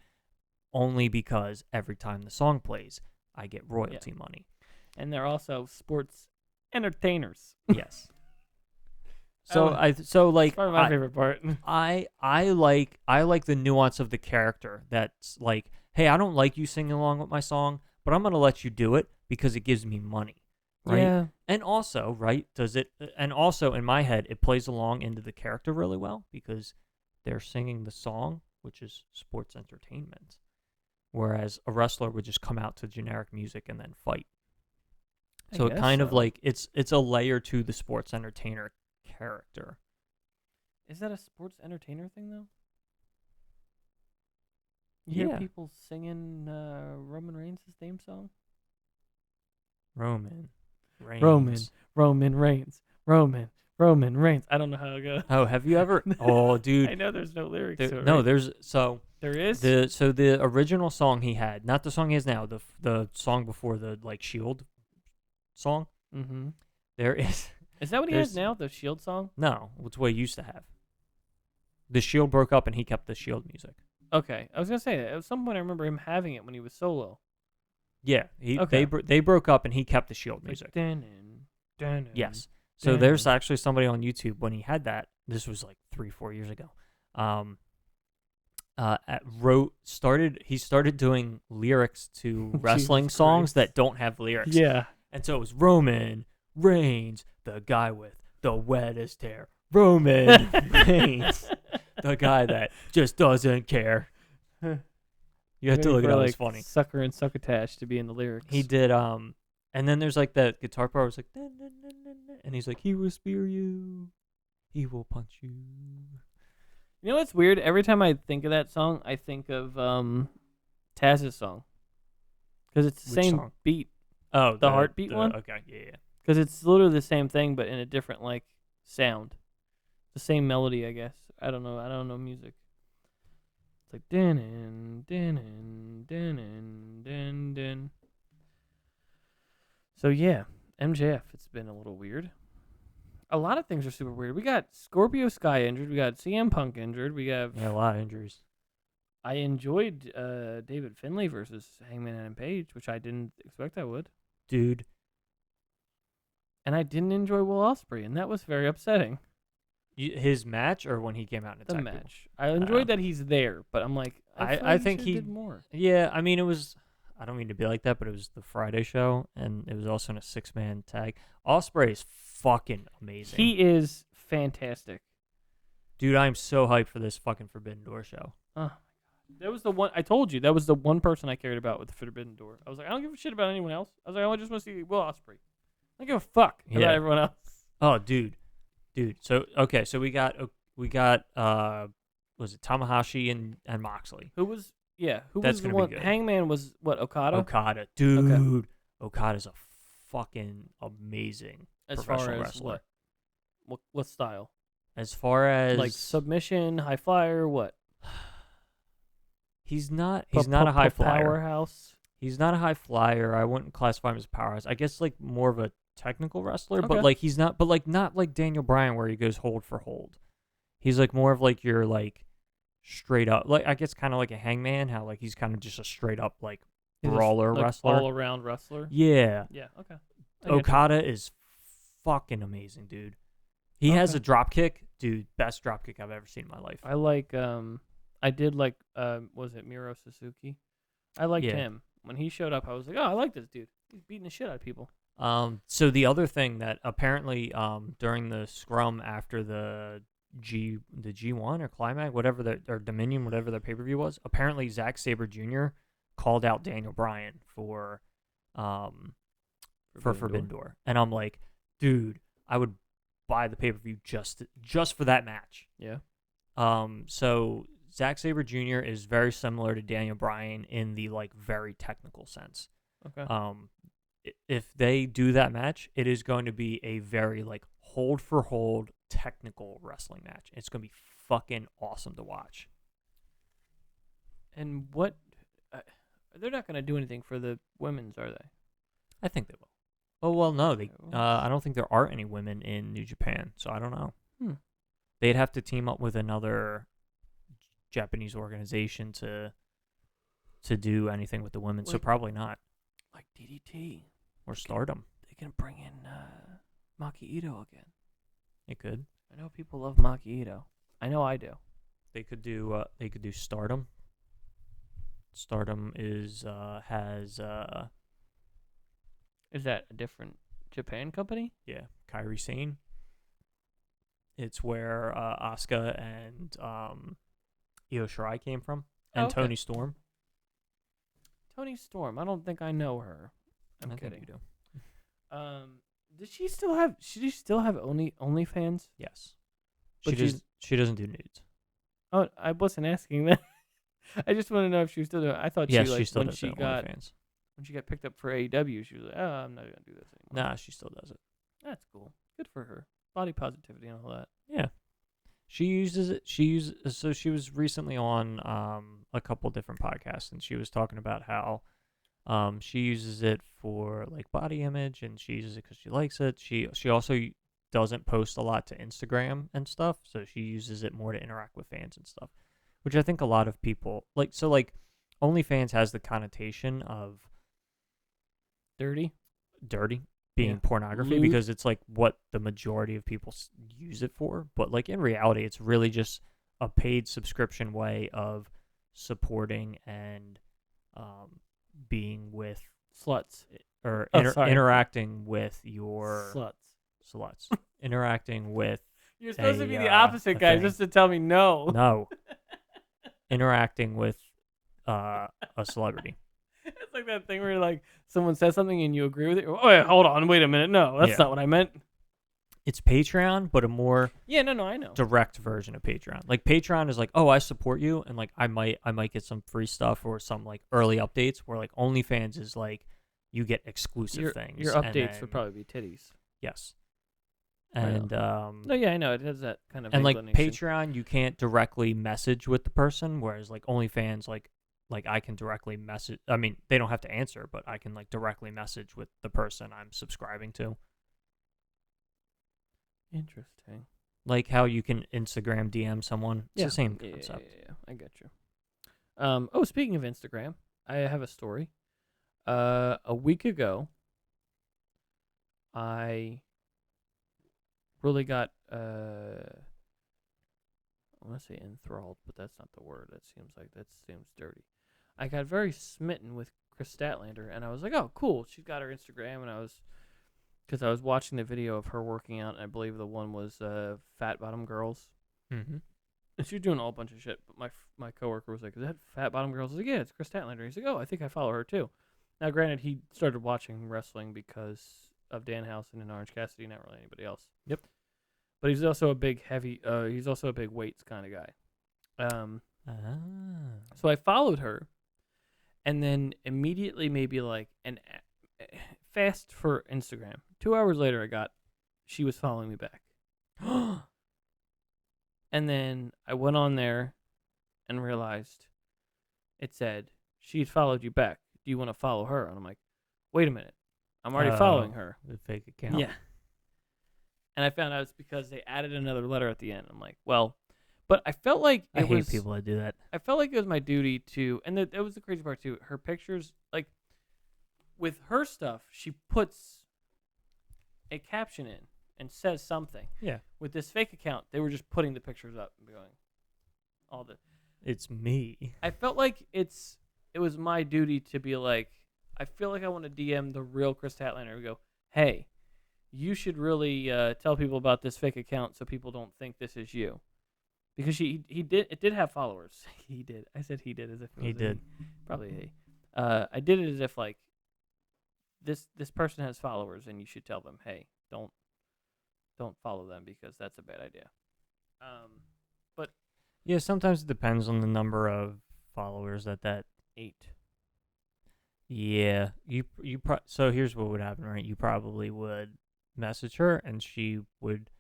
S1: only because every time the song plays, I get royalty money.
S2: And they're also sports entertainers.
S1: Yes. So
S2: it's probably my favorite part.
S1: I like the nuance of the character. That's like, hey, I don't like you singing along with my song, but I'm gonna let you do it because it gives me money, right?
S2: Yeah.
S1: And also, right, and also in my head, it plays along into the character really well because they're singing the song, which is sports entertainment, whereas a wrestler would just come out to generic music and then fight. So it kind of like it's a layer to the sports entertainer character.
S2: Is that a sports entertainer thing though? You hear people singing Roman Reigns' theme song?
S1: Roman Reigns.
S2: Roman Reigns. I don't know how it goes.
S1: Oh, have you ever? Oh, dude.
S2: I know there's no lyrics to it.
S1: No,
S2: right?
S1: There is. The original song he had, not the song he has now, the song before the like Shield song.
S2: Mm-hmm.
S1: There is.
S2: Is that what he has now? The Shield song?
S1: No, it's what he used to have. The Shield broke up and he kept the Shield music.
S2: Okay, I was gonna say that at some point I remember him having it when he was solo.
S1: Yeah, they broke up and he kept the Shield music. Yes. So there's actually somebody on YouTube when he had that. This was like 3-4 years ago. He started doing lyrics to wrestling songs that don't have lyrics.
S2: Yeah.
S1: And so it was Roman Reigns, the guy with the wettest hair. Roman Reigns, the guy that just doesn't care. You have to look at it. It's funny.
S2: Sucker and Succotash to be in the lyrics.
S1: He did. And then there's like that guitar part. It was like, and he's like, he will spear you, he will punch you.
S2: You know what's weird? Every time I think of that song, I think of Taz's song because it's the same beat.
S1: Oh,
S2: the heartbeat one.
S1: Okay, yeah.
S2: Because it's literally the same thing, but in a different like sound. The same melody, I guess. I don't know music. It's like din din din din din. So yeah, MJF. It's been a little weird. A lot of things are super weird. We got Scorpio Sky injured. We got CM Punk injured. We got
S1: a lot of injuries.
S2: I enjoyed David Finlay versus Hangman Adam Page, which I didn't expect I would.
S1: Dude.
S2: And I didn't enjoy Will Ospreay, and that was very upsetting.
S1: His match, or when he came out and attacked
S2: the match? People? I enjoyed that he's there, but I'm like, I think he did more.
S1: Yeah, I mean, it was. I don't mean to be like that, but it was the Friday show, and it was also in a 6-man tag. Ospreay is fucking amazing.
S2: He is fantastic.
S1: Dude, I'm so hyped for this fucking Forbidden Door show.
S2: That was the one I told you. That was the one person I cared about with the Forbidden Door. I was like, I don't give a shit about anyone else. I was like, I just want to see Will Ospreay. I don't give a fuck about everyone else.
S1: Oh, dude. So we got was it Tamahashi and Moxley?
S2: Who was
S1: That's
S2: the
S1: gonna
S2: one?
S1: be good.
S2: Hangman was what? Okada.
S1: Dude.
S2: Okay.
S1: Okada's a fucking amazing
S2: As
S1: professional
S2: far as
S1: wrestler.
S2: What style?
S1: As far as
S2: Like submission, high flyer, what?
S1: He's not a high flyer.
S2: Powerhouse.
S1: He's not a high flyer. I wouldn't classify him as a powerhouse. I guess like more of a technical wrestler,
S2: Okay.
S1: but like he's not like Daniel Bryan where he goes hold for hold. He's like more of like your like straight up, like I guess kind of like a Hangman, how like he's kind of just a straight up like brawler
S2: like
S1: wrestler,
S2: all around wrestler.
S1: Yeah.
S2: Yeah. Okay.
S1: Okada is fucking amazing, dude. He has a drop kick, dude. Best drop kick I've ever seen in my life.
S2: I like I did like was it Miro Suzuki? I liked him. When he showed up, I was like, oh, I like this dude. He's beating the shit out of people.
S1: So the other thing that apparently during the scrum after the G1 or Climax, whatever or Dominion, whatever the pay-per-view was, apparently Zack Sabre Jr. called out Daniel Bryan for Forbidden Door. And I'm like, dude, I would buy the pay-per-view just for that match.
S2: Yeah.
S1: So Zack Sabre Jr. is very similar to Daniel Bryan in the like very technical sense.
S2: Okay.
S1: If they do that match, it is going to be a very like hold for hold technical wrestling match. It's going to be fucking awesome to watch.
S2: And what they're not going to do anything for the women's, are they?
S1: I think they will. Oh well, no, they. I don't think there are any women in New Japan, so I don't know. They'd have to team up with another Japanese organization to do anything with the women, so probably not.
S2: Like DDT
S1: Or Stardom.
S2: They can bring in Maki Ito again.
S1: It could.
S2: I know people love Maki Ito. I know I do.
S1: They could do Stardom. Stardom has
S2: Is that a different Japan company?
S1: Yeah, Kairi Sane. It's where Asuka and Io Shirai came from, and Toni Storm.
S2: Toni Storm. I don't think I know her. I'm kidding.
S1: You do.
S2: Does she still have? Should she still have OnlyFans?
S1: Yes.
S2: But
S1: She doesn't do nudes.
S2: Oh, I wasn't asking that. I just want to know if she was still doing. I thought
S1: Yes,
S2: she like
S1: she still
S2: when
S1: does
S2: she
S1: it,
S2: got
S1: OnlyFans.
S2: when she got picked up for AEW, she was like, "Oh, I'm not gonna do this anymore."
S1: Nah, she still does it.
S2: That's cool. Good for her. Body positivity and all that.
S1: Yeah. She uses it. So she was recently on a couple different podcasts, and she was talking about how she uses it for like body image, and she uses it because she likes it. She also doesn't post a lot to Instagram and stuff, so she uses it more to interact with fans and stuff, which I think a lot of people like. So like, OnlyFans has the connotation of dirty, being pornography,
S2: lewd,
S1: because it's like what the majority of people use it for. But like in reality, it's really just a paid subscription way of supporting and being with
S2: sluts
S1: or interacting with your sluts, interacting with.
S2: You're supposed to be the opposite guy, just to tell me no.
S1: No. Interacting with a celebrity.
S2: It's like that thing where like someone says something and you agree with it. Oh, wait, hold on, wait a minute. No, that's not what I meant.
S1: It's Patreon, but a more
S2: I know
S1: direct version of Patreon. Like Patreon is like, oh, I support you, and like I might get some free stuff or some like early updates. Where like OnlyFans is like you get exclusive things.
S2: Your updates would probably be titties.
S1: Yes. And
S2: I know it has that kind of.
S1: And like Patreon, you can't directly message with the person, whereas like OnlyFans, like I can directly message. I mean, they don't have to answer, but I can like directly message with the person I'm subscribing to.
S2: Interesting.
S1: Like how you can Instagram DM someone. It's the same concept.
S2: Yeah, I get you. Speaking of Instagram, I have a story. A week ago, I really got I want to say enthralled, but that's not the word. That seems dirty. I got very smitten with Chris Statlander, and I was like, oh, cool. She's got her Instagram, and because I was watching the video of her working out, and I believe the one was Fat Bottom Girls.
S1: Mm-hmm.
S2: And she was doing a whole bunch of shit. But my coworker was like, is that Fat Bottom Girls? I was like, yeah, it's Chris Statlander. He's like, oh, I think I follow her too. Now, granted, he started watching wrestling because of Danhausen and Orange Cassidy, not really anybody else.
S1: Yep.
S2: But he's also a big he's also a big weights kind of guy. So I followed her, and then immediately, maybe like fast for Instagram. 2 hours later, she was following me back. And then I went on there and realized it said, she's followed you back. Do you want to follow her? And I'm like, wait a minute. I'm already following her.
S1: The fake account.
S2: Yeah. And I found out it's because they added another letter at the end. I'm like, well, but I felt like
S1: I hate people that do that.
S2: I felt like it was my duty to, and that was the crazy part too. Her pictures, like with her stuff, she puts a caption in and says something.
S1: Yeah.
S2: With this fake account, they were just putting the pictures up and going,
S1: It's me.
S2: I felt like it was my duty to be like, I feel like I want to DM the real Chris Statlander and go, hey, you should really tell people about this fake account so people don't think this is you. Because it did have followers. He did. I said he did as if it was
S1: he did.
S2: Probably he. I did it as if like this person has followers and you should tell them, hey, don't follow them because that's a bad idea. But
S1: yeah, sometimes it depends on the number of followers that
S2: 8.
S1: Yeah, so here's what would happen, right? You probably would message her, and she would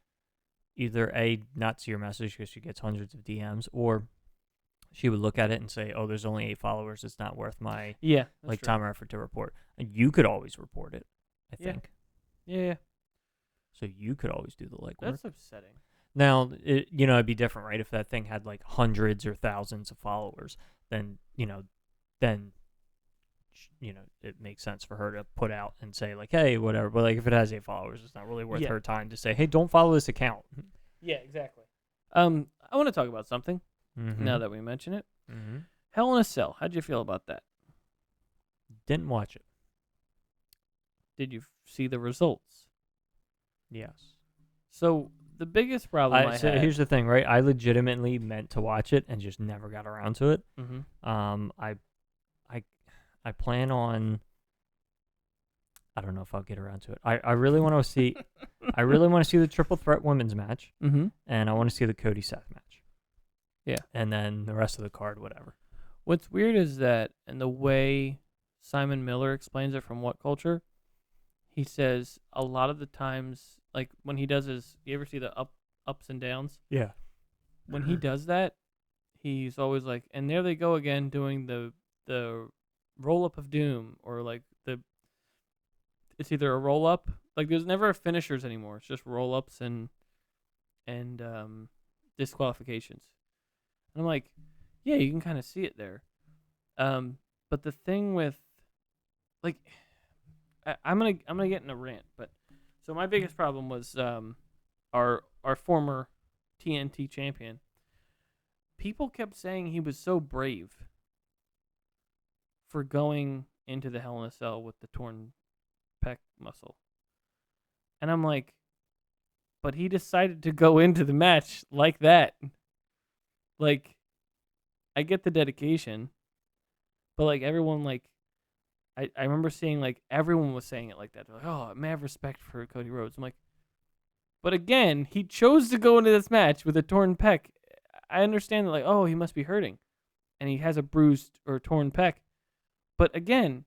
S1: either not see your message because she gets hundreds of DMs, or she would look at it and say, "Oh, there's only 8 followers. It's not worth my time or effort to report." And you could always report it, I think.
S2: Yeah.
S1: So you could always do the legwork.
S2: That's upsetting.
S1: Now, it'd be different, right? If that thing had like hundreds or thousands of followers, then it makes sense for her to put out and say like, hey, whatever. But like if it has 8 followers, it's not really worth her time to say, hey, don't follow this account.
S2: Yeah, exactly. I want to talk about something now that we mention it.
S1: Mm-hmm.
S2: Hell in a Cell. How'd you feel about that?
S1: Didn't watch it.
S2: Did you see the results?
S1: Yes.
S2: So the biggest problem I had...
S1: Here's the thing, right? I legitimately meant to watch it and just never got around to it.
S2: Mm-hmm.
S1: I plan on. I don't know if I'll get around to it. I really want to see. I really want to see the Triple Threat women's match, and I want to see the Cody Seth match.
S2: Yeah,
S1: and then the rest of the card, whatever.
S2: What's weird is that, and the way Simon Miller explains it from What Culture, he says a lot of the times, like when he does his, you ever see the ups and downs?
S1: Yeah.
S2: When he does that, he's always like, and there they go again doing the roll up of doom, or like it's either a roll up, like there's never finishers anymore. It's just roll ups and disqualifications. And I'm like, yeah, you can kind of see it there. But the thing with, like, I'm gonna get in a rant, but so my biggest problem was our former TNT champion. People kept saying he was so brave for going into the Hell in a Cell with the torn pec muscle. And I'm like, but he decided to go into the match like that. Like, I get the dedication, but like everyone, like, I remember seeing like everyone was saying it like that. They're like, oh, mad respect for Cody Rhodes. I'm like, but again, he chose to go into this match with a torn pec. I understand that, like, oh, he must be hurting, and he has a bruised or torn pec. But again,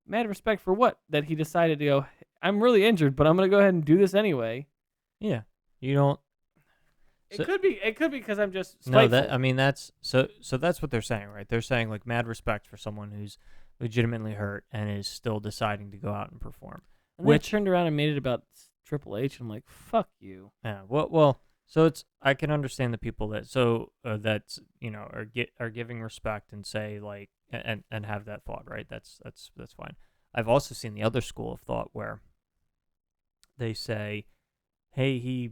S2: mad respect for what? That he decided to go, I'm really injured, but I'm going to go ahead and do this anyway.
S1: Yeah. You don't.
S2: It could be because I'm just spiteful.
S1: No, that's so that's what they're saying, right? They're saying like mad respect for someone who's legitimately hurt and is still deciding to go out and perform.
S2: And they turned around and made it about Triple H, and I'm like, fuck you.
S1: Yeah. Well, so I can understand the people that that's are giving respect and say like and have that thought, right? That's fine. I've also seen the other school of thought where they say, hey, he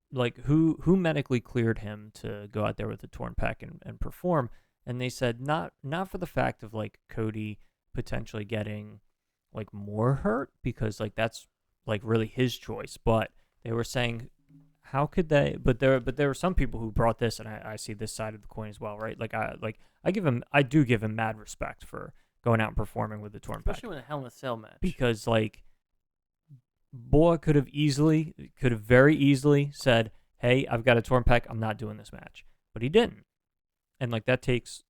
S1: like who medically cleared him to go out there with a torn pec and perform, and they said not for the fact of like Cody potentially getting like more hurt because like that's like really his choice. But they were saying, how could they? But there were some people who brought this, and I see this side of the coin as well, right? I do give him mad respect for going out and performing with the torn pec,
S2: especially in a Hell in a Cell match,
S1: because like Boa could have very easily said, "Hey, I've got a torn pec, I'm not doing this match," but he didn't, and like that takes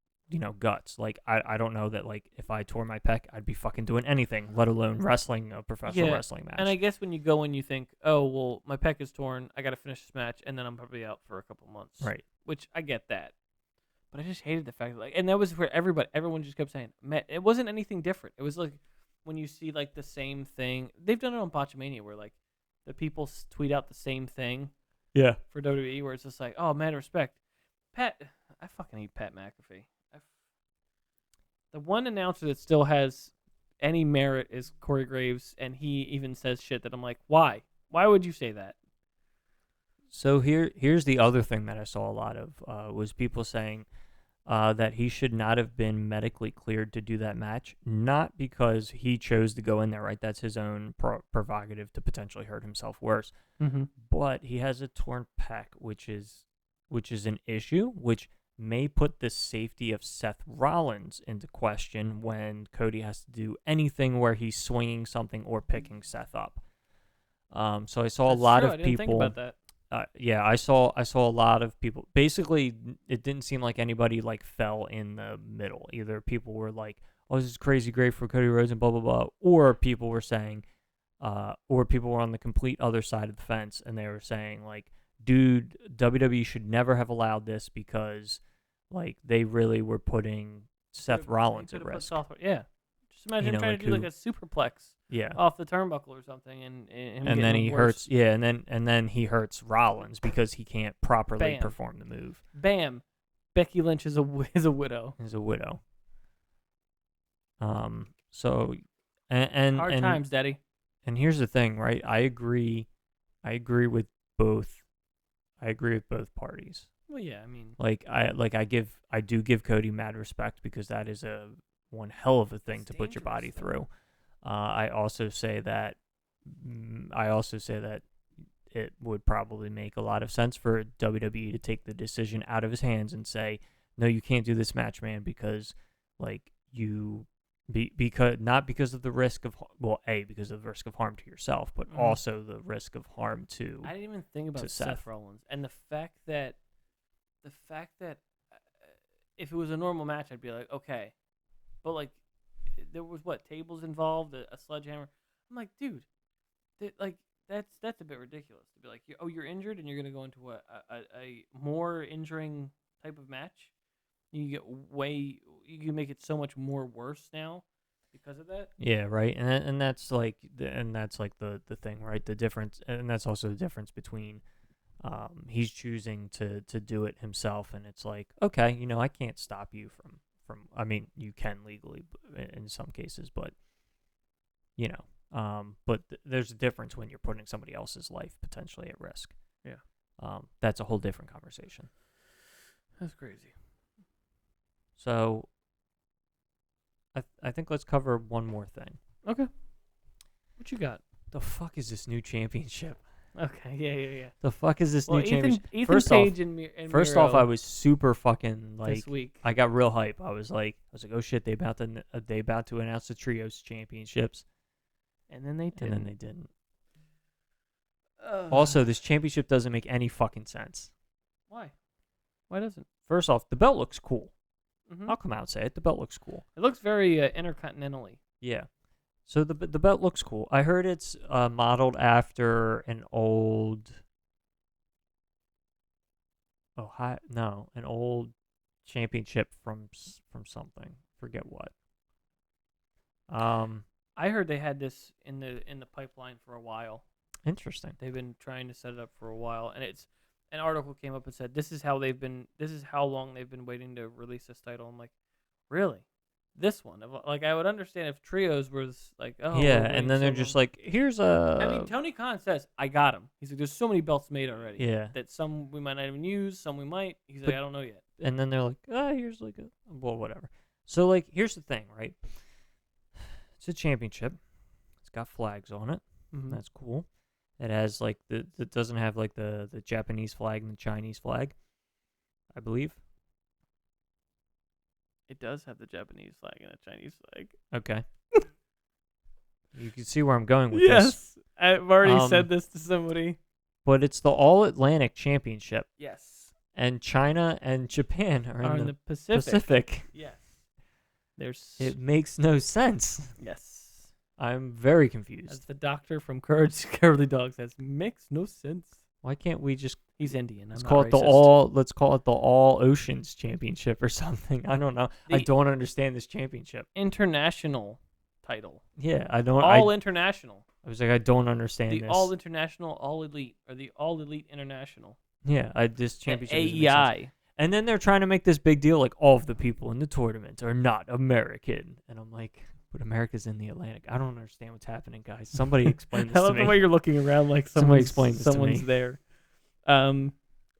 S1: guts. Like I don't know that like if I tore my pec, I'd be fucking doing anything, let alone wrestling a professional wrestling match.
S2: And I guess when you go and you think, oh well, my pec is torn, I got to finish this match, and then I'm probably out for a couple months,
S1: right?
S2: Which I get that, but I just hated the fact that and that was for everyone just kept saying, man, it wasn't anything different. It was like when you see like the same thing, they've done it on Botchamania where like the people tweet out the same thing, for WWE, where it's just like, oh man, respect, Pat. I fucking hate Pat McAfee. The one announcer that still has any merit is Corey Graves, and he even says shit that I'm like, why? Why would you say that?
S1: So here's the other thing that I saw a lot of was people saying that he should not have been medically cleared to do that match, not because he chose to go in there, right? That's his own prerogative to potentially hurt himself worse.
S2: Mm-hmm.
S1: But he has a torn pec, which is an issue, which may put the safety of Seth Rollins into question when Cody has to do anything where he's swinging something or picking Seth up. So I saw a lot of people.
S2: I didn't think about that.
S1: I saw a lot of people. Basically, it didn't seem like anybody like fell in the middle. Either people were like, "Oh, this is crazy great for Cody Rhodes," and blah blah blah, or people were saying, or people were on the complete other side of the fence, and they were saying like, "Dude, WWE should never have allowed this because like they really were putting Seth Rollins at risk."
S2: Yeah, just imagine trying to do like a superplex.
S1: Yeah,
S2: off the turnbuckle or something, and
S1: then he
S2: worse.
S1: hurts. Yeah, and then he hurts Rollins because he can't properly perform the move.
S2: Bam, Becky Lynch is a widow.
S1: Is a widow. So, and
S2: hard times, Daddy.
S1: And here's the thing, right? I agree with both. I agree with both parties.
S2: Well, yeah, I mean,
S1: I do give Cody mad respect because that is one hell of a thing to put your body through. I also say that it would probably make a lot of sense for WWE to take the decision out of his hands and say, no, you can't do this match, man, because like because of the risk of because of the risk of harm to yourself, but also the risk of harm to.
S2: I didn't even think about Seth Rollins and the fact that if it was a normal match, I'd be like, okay, but like. There was tables involved, a sledgehammer. I'm like, dude, that's a bit ridiculous to be like, you're injured and you're gonna go into a more injuring type of match. You can make it so much more worse now because of that.
S1: Yeah, right, and that's like the thing, right? The difference, and that's also the difference between he's choosing to do it himself, and it's like, okay, I can't stop you from. I mean, you can legally in some cases, but there's a difference when you're putting somebody else's life potentially at risk.
S2: Yeah.
S1: That's a whole different conversation.
S2: That's crazy.
S1: So I think let's cover one more thing.
S2: Okay. What you got?
S1: The fuck is this new championship?
S2: Okay, yeah.
S1: The fuck is this new championship?
S2: Ethan Page and
S1: first
S2: Miro
S1: off, I was super fucking like.
S2: This week.
S1: I got real hype. I was like, oh shit, they about to announce the trios championships,
S2: and then they
S1: didn't. Also, this championship doesn't make any fucking sense.
S2: Why? Why doesn't?
S1: First off, the belt looks cool.
S2: Mm-hmm.
S1: I'll come out and say it. The belt looks cool.
S2: It looks very intercontinental-y.
S1: Yeah. So the belt looks cool. I heard it's modeled after an old. An old championship from something. Forget what.
S2: I heard they had this in the pipeline for a while.
S1: Interesting.
S2: They've been trying to set it up for a while, and an article came up and said this is how long they've been waiting to release this title. I'm like, really? This one, like, I would understand if trios was like, oh
S1: yeah, and then they're just like, here's a.
S2: I mean, Tony Khan says, I got him. He's like, there's so many belts made already.
S1: Yeah.
S2: That some we might not even use, some we might. He's like, I don't know yet.
S1: And then they're like, here's like whatever. So like, here's the thing, right? It's a championship. It's got flags on it.
S2: Mm-hmm.
S1: That's cool. It has like it doesn't have like the Japanese flag and the Chinese flag, I believe.
S2: It does have the Japanese flag and a Chinese flag.
S1: Okay. You can see where I'm going with
S2: yes.
S1: this.
S2: I've already said this to somebody.
S1: But it's the All-Atlantic Championship.
S2: Yes.
S1: And China and Japan are in the Pacific.
S2: Yes.
S1: It makes no sense.
S2: Yes.
S1: I'm very confused.
S2: As the doctor from Courage the Cowardly Dog says, makes no sense.
S1: Why can't we just...
S2: He's Indian.
S1: Let's call it the All Oceans Championship or something. I don't know. I don't understand this championship.
S2: International title.
S1: Yeah, I don't...
S2: All international.
S1: I was like, I don't understand
S2: the
S1: this.
S2: All International, All Elite, or the All Elite International.
S1: Yeah, this championship
S2: the AEI.
S1: And then they're trying to make this big deal, like all of the people in the tournament are not American. And I'm like, but America's in the Atlantic. I don't understand what's happening, guys. Somebody explain this to me.
S2: I love the way you're looking around like
S1: somebody explain this
S2: someone's
S1: to me.
S2: there.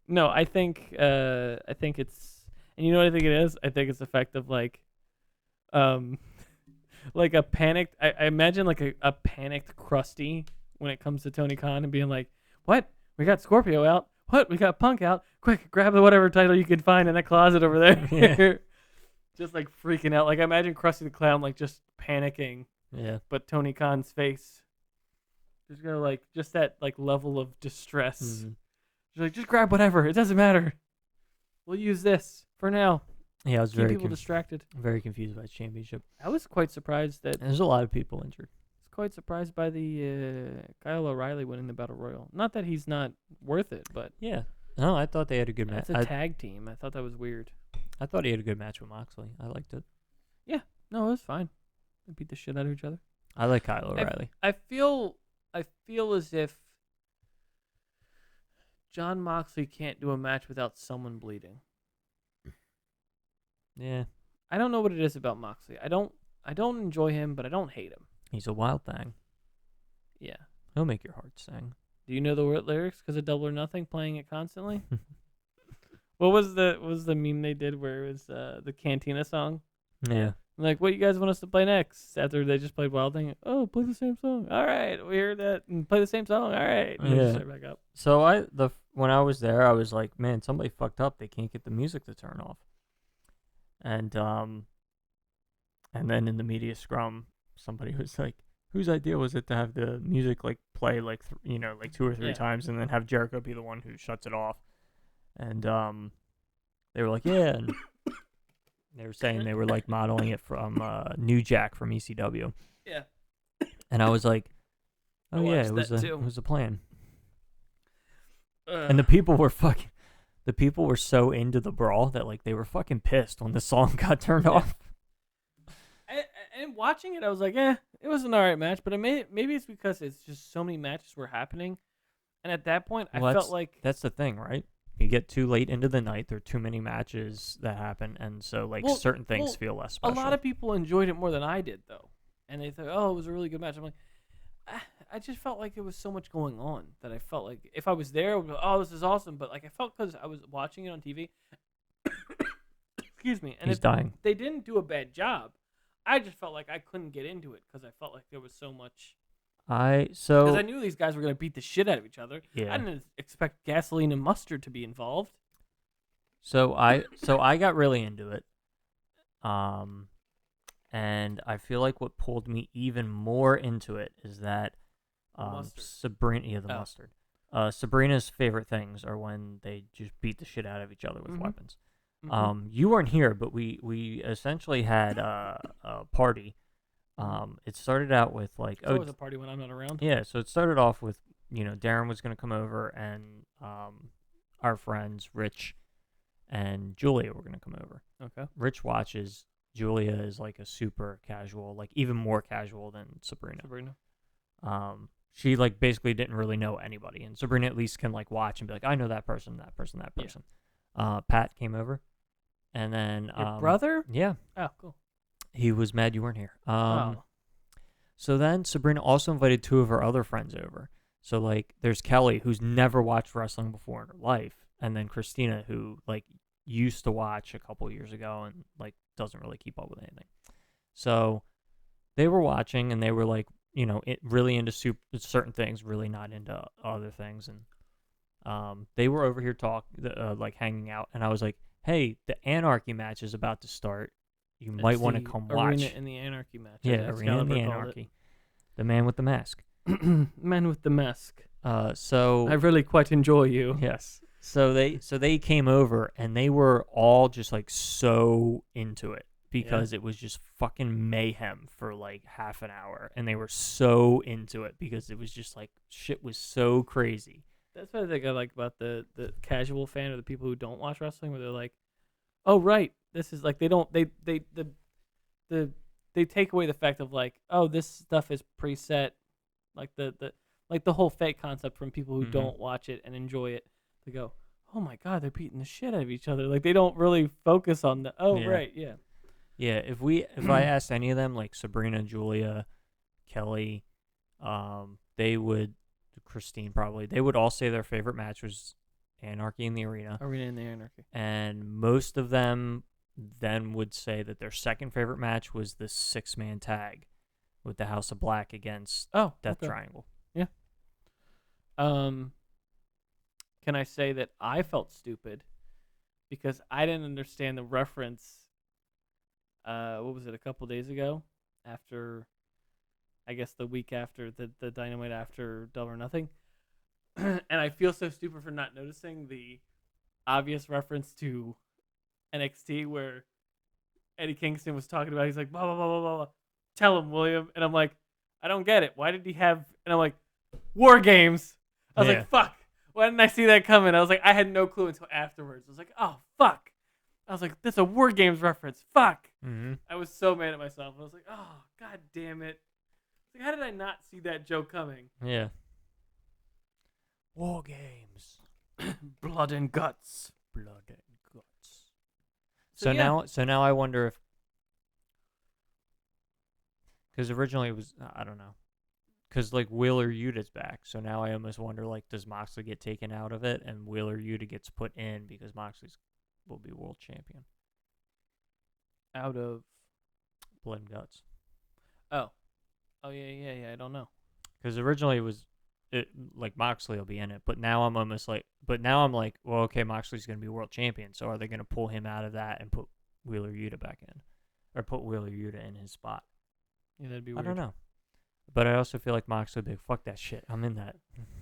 S2: No, I think it's, and you know what I think it is? I think it's the fact of like a panicked, I imagine like a panicked Krusty when it comes to Tony Khan and being like, what? We got Scorpio out. What? We got Punk out. Quick, grab the whatever title you can find in that closet over there. Yeah. Just like freaking out. Like I imagine Krusty the Clown like just panicking.
S1: Yeah.
S2: But Tony Khan's face, just go like just that like level of distress.
S1: Mm-hmm.
S2: She's like, just grab whatever. It doesn't matter. We'll use this for now.
S1: Yeah, I was
S2: Keep people distracted.
S1: Very confused about the championship.
S2: I was quite surprised that
S1: there's a lot of people injured.
S2: I was quite surprised by the Kyle O'Reilly winning the Battle Royal. Not that he's not worth it, but
S1: yeah. No, I thought they had a good match.
S2: It's a tag team. I thought that was weird.
S1: I thought he had a good match with Moxley. I liked it.
S2: Yeah. No, it was fine. They beat the shit out of each other.
S1: I like Kyle O'Reilly.
S2: I feel as if John Moxley can't do a match without someone bleeding.
S1: Yeah.
S2: I don't know what it is about Moxley. I don't enjoy him, but I don't hate him.
S1: He's a wild thing.
S2: Yeah.
S1: He'll make your heart sing.
S2: Do you know the lyrics because of Double or Nothing, playing it constantly? What was the meme they did where it was the Cantina song?
S1: Yeah.
S2: Like, what you guys want us to play next? After they just played Wild Thing. Oh, play the same song. All right, we heard that. And play the same song. All right. And
S1: yeah.
S2: Start back up.
S1: So when I was there, I was like, man, somebody fucked up. They can't get the music to turn off. And then in the media scrum, somebody was like, whose idea was it to have the music like play like 2 or 3 times, and then have Jericho be the one who shuts it off? And they were like, yeah. And they were saying they were like modeling it from New Jack from ECW.
S2: Yeah.
S1: And I was like, oh yeah, it was a plan. And the people were so into the brawl that like they were fucking pissed when the song got turned off.
S2: And watching it, I was like, it was an alright match, but maybe it's because it's just so many matches were happening, and at that point, I felt like
S1: that's the thing, right? You get too late into the night, there are too many matches that happen, and so like certain things feel less special.
S2: A lot of people enjoyed it more than I did, though, and they thought, oh, it was a really good match. I'm like, I just felt like there was so much going on that I felt like if I was there, I would go, oh, this is awesome, but like I felt because I was watching it on TV. Excuse me, and
S1: he's dying.
S2: They didn't do a bad job. I just felt like I couldn't get into it because I felt like there was so much. Because I knew these guys were going to beat the shit out of each other.
S1: Yeah.
S2: I didn't expect gasoline and mustard to be involved.
S1: So I got really into it. And I feel like what pulled me even more into it is that Sabrina, the mustard. Sabrina's favorite things are when they just beat the shit out of each other with weapons. Mm-hmm. You weren't here, but we essentially had a party. It started out with like
S2: it was a party when I'm not around.
S1: Yeah, so it started off with Darren was gonna come over, and our friends Rich and Julia were gonna come over.
S2: Okay.
S1: Rich watches. Julia is like a super casual, like even more casual than Sabrina. She like basically didn't really know anybody, and Sabrina at least can like watch and be like, I know that person, that person, that person. Yeah. Pat came over, and then
S2: your brother?
S1: Yeah.
S2: Oh, cool.
S1: He was mad you weren't here. So then Sabrina also invited 2 of her other friends over. So like there's Kelly, who's never watched wrestling before in her life, and then Christina, who like used to watch a couple years ago and like doesn't really keep up with anything. So they were watching and they were like, really into certain things, really not into other things, and they were over here like hanging out, and I was like, hey, the Anarchy match is about to start. You might want to come watch.
S2: Arena in the Anarchy match.
S1: Yeah, Arena in the Anarchy. The man with the mask.
S2: Man with the mask.
S1: So
S2: I really quite enjoy you.
S1: Yes. So they came over and they were all just like so into it because it was just fucking mayhem for like half an hour, and they were so into it because it was just like shit was so crazy.
S2: That's what I think I like about the casual fan or the people who don't watch wrestling, where they're like, oh right, this is like they take away the fact of like, oh, this stuff is preset, like the whole fake concept from people who don't watch it and enjoy it. They go, oh my god, they're beating the shit out of each other. Like they don't really focus on the right, yeah.
S1: Yeah, if I asked any of them, like Sabrina, Julia, Kelly, Christine probably, they would all say their favorite match was Anarchy in the Arena.
S2: Arena in the Anarchy.
S1: And most of them then would say that their second favorite match was the 6-man tag with the House of Black against Death Triangle.
S2: Yeah. Can I say that I felt stupid because I didn't understand the reference. What was it, a couple days ago? After, I guess the week after the Dynamite after Double or Nothing. And I feel so stupid for not noticing the obvious reference to NXT where Eddie Kingston was talking about. He's like, blah, blah, blah, blah, blah. Tell him, William. And I'm like, I don't get it. Why did he have... And I'm like, War Games. I was like, fuck. Why didn't I see that coming? I was like, I had no clue until afterwards. I was like, oh, fuck. I was like, that's a War Games reference. Fuck.
S1: Mm-hmm.
S2: I was so mad at myself. I was like, oh, god damn it. Like, how did I not see that joke coming?
S1: Yeah. War Games.
S2: Blood and guts.
S1: Blood and guts. So now I wonder if... Because originally it was... I don't know. Because, like, Wheeler Yuta's back. So now I almost wonder, like, does Moxley get taken out of it and Wheeler Yuta gets put in because Moxley will be world champion?
S2: Out of?
S1: Blood and Guts.
S2: Oh, yeah. I don't know.
S1: Because originally it was, like, Moxley will be in it. But now I'm almost like... But now I'm like, well, okay, Moxley's going to be world champion. So are they going to pull him out of that and put Wheeler Yuta back in? Or put Wheeler Yuta in his spot?
S2: Yeah, that'd be weird.
S1: I don't know. But I also feel like Moxley would be, fuck that shit. I'm in that.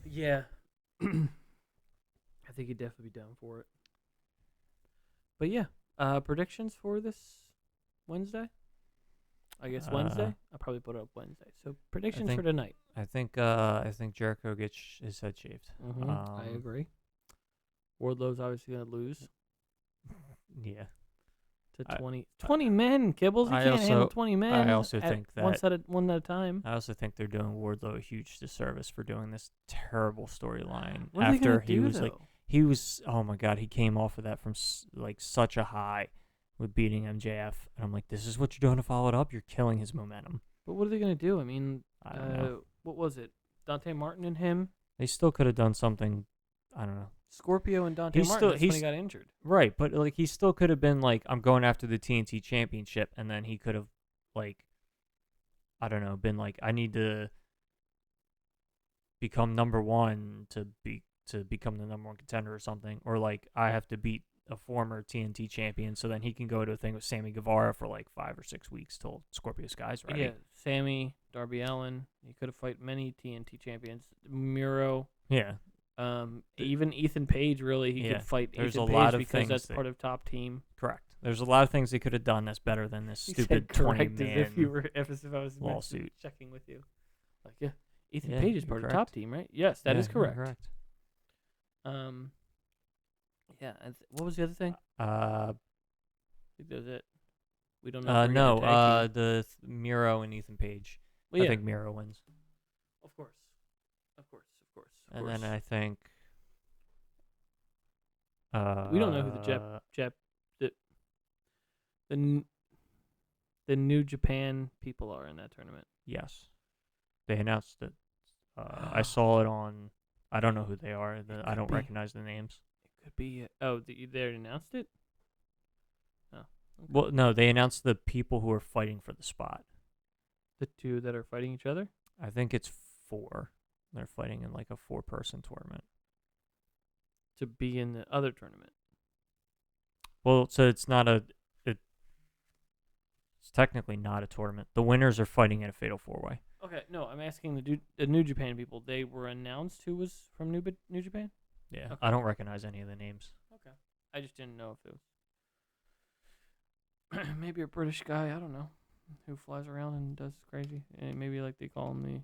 S2: Yeah. I think he'd definitely be down for it. But yeah, predictions for this Wednesday? I guess Wednesday? I'll probably put it up Wednesday. So predictions for tonight.
S1: I think Jericho gets his head shaved.
S2: Mm-hmm. I agree. Wardlow's obviously going to lose.
S1: Yeah.
S2: To 20 men, Kibbles. You can't handle 20 men.
S1: I also think that
S2: one at a time.
S1: I also think they're doing Wardlow a huge disservice for doing this terrible storyline
S2: What
S1: after
S2: are they gonna do,
S1: he was oh my god, he came off of that from like such a high with beating MJF, and I'm like, this is what you're doing to follow it up. You're killing his momentum.
S2: But what are they gonna do? I mean,
S1: I don't know.
S2: What was it? Dante Martin and him.
S1: They still could have done something. I don't know.
S2: Scorpio and Dante Martin. That's when he got injured.
S1: Right, but like he still could have been like, I'm going after the TNT Championship, and then he could have like, I don't know, been like, I need to become number one to become the number one contender or something, or like I have to beat a former TNT champion, so then he can go to a thing with Sammy Guevara for like 5 or 6 weeks till Scorpio Sky's ready.
S2: Yeah, Sammy, Darby Allin. He could have fought many TNT champions. Miro.
S1: Yeah.
S2: Even Ethan Page, really, he could fight
S1: There's
S2: Ethan
S1: a lot
S2: Page
S1: of
S2: because that's part of Top Team.
S1: Correct. There's a lot of things they could have done that's better than this stupid 20-man
S2: if I was
S1: lawsuit.
S2: Checking with you. Like, yeah, Ethan Page is part of Top Team, right? Yes, that is correct.
S1: Correct.
S2: Yeah. What was the other thing?
S1: I
S2: think that was it. We don't know.
S1: The Miro and Ethan Page.
S2: Well, yeah.
S1: I think Miro wins.
S2: Of course.
S1: And then I think
S2: we don't know who the New Japan people are in that tournament.
S1: Yes, they announced it. I saw it on. I don't know who they are. I don't recognize the names.
S2: It could be. They already announced it. Oh. Okay.
S1: Well, no, they announced the people who are fighting for the spot.
S2: The two that are fighting each other?
S1: I think it's 4. They're fighting in like a 4-person tournament.
S2: To be in the other tournament.
S1: Well, so it's technically not a tournament. The winners are fighting in a fatal 4-way.
S2: Okay, no, I'm asking the New Japan people. They were announced who was from New Japan?
S1: Yeah,
S2: Okay.
S1: I don't recognize any of the names.
S2: Okay. I just didn't know if it was maybe a British guy, I don't know, who flies around and does crazy. And maybe like they call him the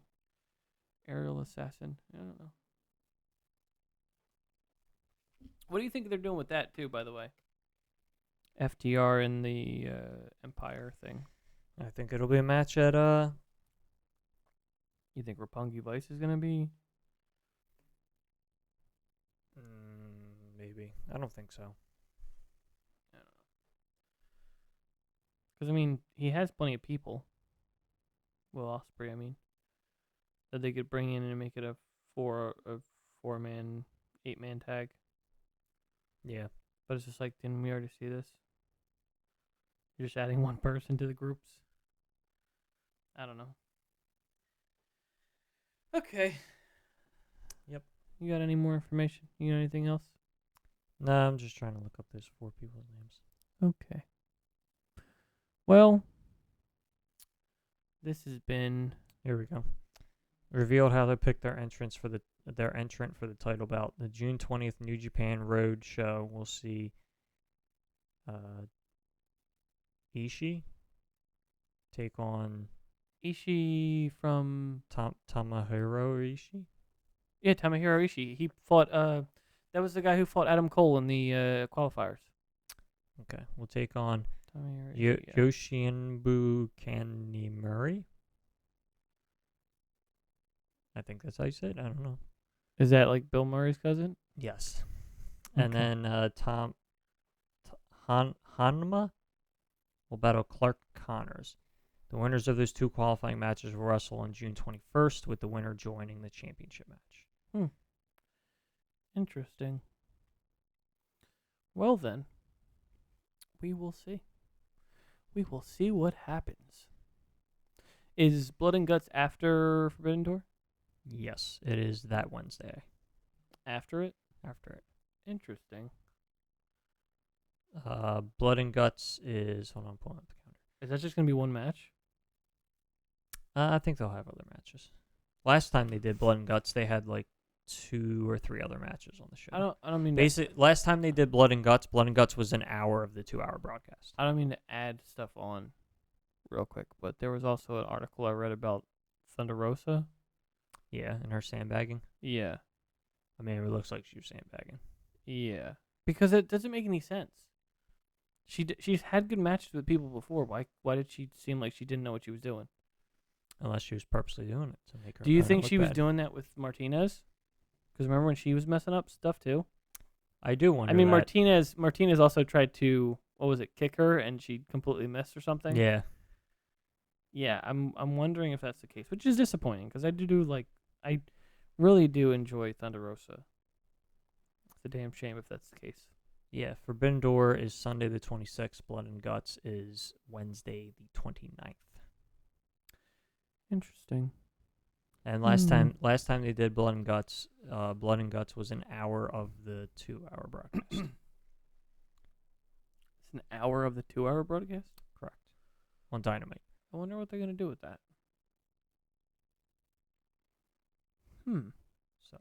S2: aerial assassin. I don't know. What do you think they're doing with that too, by the way? FTR and the Empire thing.
S1: I think it'll be a match at
S2: You think Roppongi Vice is gonna be?
S1: Maybe. I don't think so.
S2: I don't know. Because I mean, he has plenty of people. Will Ospreay, I mean, that they could bring in and make it a 4-man, 8-man tag.
S1: Yeah.
S2: But it's just like, didn't we already see this? You're just adding one person to the groups. I don't know. Okay.
S1: Yep.
S2: You got any more information? You got anything else?
S1: No, I'm just trying to look up those 4 people's names.
S2: Okay. Well, this has been...
S1: Here we go. Revealed how they picked their entrant for the title bout. The June 20th New Japan Road show. We'll see Ishii take on
S2: Ishii from...
S1: Tomohiro Ishii?
S2: Yeah, Tomohiro Ishii. He fought... that was the guy who fought Adam Cole in the qualifiers.
S1: Okay. We'll take on
S2: Tomohiro Ishii,
S1: Yoshinobu Kanemaru. I think that's how you say it. I don't know.
S2: Is that like Bill Murray's cousin?
S1: Yes.
S2: Okay.
S1: And then Hanma will battle Clark Connors. The winners of those 2 qualifying matches will wrestle on June 21st, with the winner joining the championship match.
S2: Interesting. Well then, we will see. We will see what happens. Is Blood and Guts after Forbidden Door?
S1: Yes, it is that Wednesday.
S2: After it?
S1: After it.
S2: Interesting.
S1: Blood and Guts is... Hold on, I'm pulling up the calendar.
S2: Is that just going to be one match?
S1: I think they'll have other matches. Last time they did Blood and Guts, they had like 2 or 3 other matches on the show.
S2: I don't mean
S1: last time they did Blood and Guts was an hour of the 2-hour broadcast.
S2: I don't mean to add stuff on real quick, but there was also an article I read about Thunder Rosa.
S1: Yeah, and her sandbagging.
S2: Yeah.
S1: I mean, it looks like she was sandbagging.
S2: Yeah. Because it doesn't make any sense. She's had good matches with people before. Why did she seem like she didn't know what she was doing?
S1: Unless she was purposely doing it to make her.
S2: Do you think she was
S1: bad.
S2: doing that with Martinez? Because remember when she was messing up stuff too?
S1: I do wonder.
S2: I mean,
S1: that.
S2: Martinez also tried to, what was it, kick her, and she completely missed or something.
S1: Yeah.
S2: Yeah, I'm wondering if that's the case, which is disappointing because I really do enjoy Thunder Rosa. It's a damn shame if that's the case.
S1: Yeah, Forbidden Door is Sunday the 26th. Blood and Guts is Wednesday the 29th.
S2: Interesting.
S1: And last time they did Blood and Guts was an hour of the 2-hour broadcast.
S2: It's an hour of the 2-hour broadcast?
S1: Correct. On Dynamite.
S2: I wonder what they're going to do with that.
S1: So.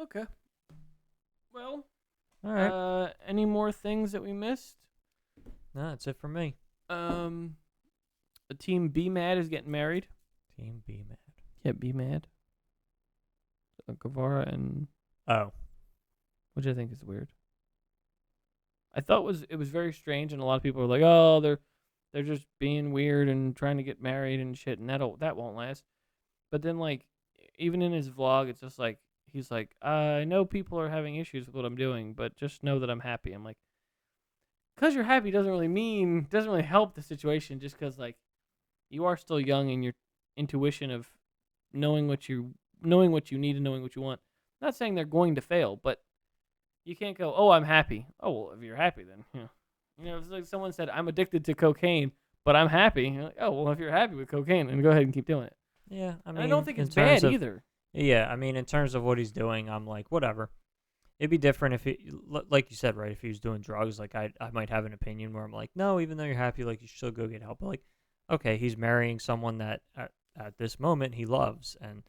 S2: Okay. Well,
S1: all right.
S2: Any more things that we missed?
S1: No, that's it for me.
S2: Team B Mad is getting married.
S1: Team B Mad.
S2: Yeah, B Mad. Guevara and...
S1: Oh.
S2: Which I think is weird. I thought it was very strange, and a lot of people were like, oh, they're just being weird and trying to get married and shit, and that won't last. But then, like, even in his vlog, it's just like, he's like, I know people are having issues with what I'm doing, but just know that I'm happy. I'm like, because you're happy doesn't really help the situation, just because, like, you are still young and your intuition of knowing what you need and knowing what you want. I'm not saying they're going to fail, but you can't go, oh, I'm happy. Oh, well, if you're happy, then, it's like someone said, I'm addicted to cocaine, but I'm happy. You're like, oh, well, if you're happy with cocaine, then go ahead and keep doing it.
S1: Yeah, I mean,
S2: I don't think it's bad either.
S1: Yeah, I mean, in terms of what he's doing, I'm like, whatever. It'd be different if he, like you said, right? If he was doing drugs, like I might have an opinion where I'm like, no, even though you're happy, like you should still go get help. But like, okay, he's marrying someone that at this moment he loves, and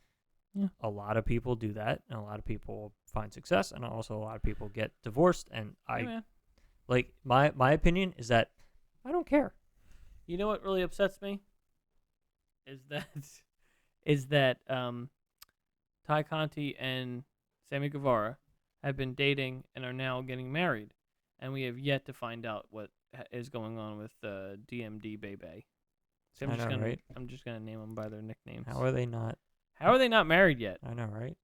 S1: a lot of people do that, and a lot of people find success, and also a lot of people get divorced. And like my opinion is that I don't care.
S2: You know what really upsets me? Is that Ty Conti and Sammy Guevara have been dating and are now getting married, and we have yet to find out what is going on with DMD Bebe. So I'm just gonna name them by their nicknames.
S1: How are they not?
S2: How are they not married yet?
S1: I know, right?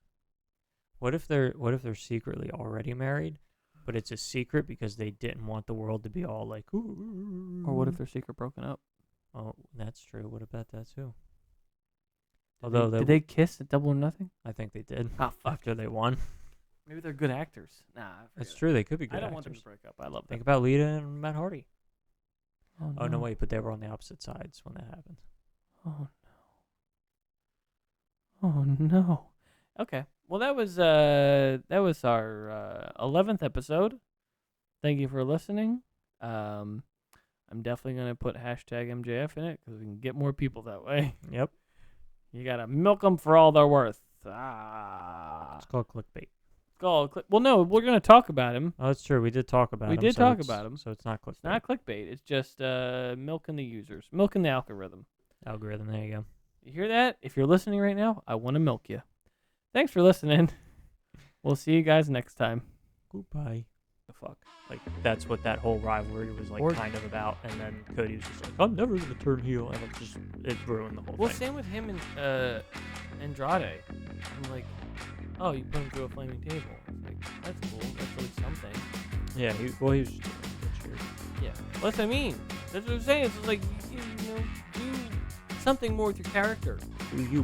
S1: What if they're secretly already married, but it's a secret because they didn't want the world to be all like, ooh.
S2: Or what if they're secret broken up?
S1: Oh, that's true. What about that too?
S2: Did they kiss at Double or Nothing?
S1: I think they did.
S2: Oh, fuck.
S1: After they won.
S2: Maybe they're good actors. Nah,
S1: that's true. They could be good
S2: I don't
S1: actors.
S2: want them to break up. I love them.
S1: Think about Lita and Matt Hardy.
S2: Oh,
S1: no, wait, but they were on the opposite sides when that happened.
S2: Oh, no. Oh, no. Okay. Well, that was our 11th episode. Thank you for listening. I'm definitely going to put hashtag MJF in it because we can get more people that way.
S1: Yep.
S2: You got to milk them for all they're worth.
S1: It's called clickbait.
S2: Well, no, we're going to talk about him.
S1: Oh, that's true. We did talk about him.
S2: We did talk about him.
S1: So it's not clickbait.
S2: It's not clickbait. It's just milking the users. Milking the algorithm.
S1: Algorithm, there you go.
S2: You hear that? If you're listening right now, I want to milk you. Thanks for listening. We'll see you guys next time.
S1: Goodbye. The fuck? Like, that's what that whole rivalry was like kind of about. And then Cody was just like, I'm never going to turn heel. And it ruined the whole thing.
S2: Well, same with him and Andrade. I'm like, oh, you put him through a flaming table. It's like, that's cool. That's at least something.
S1: Yeah, he was just cheers.
S2: Yeah. Well, that's what I mean. That's what I'm saying. It's just like, you know, do something more with your character.
S1: Do you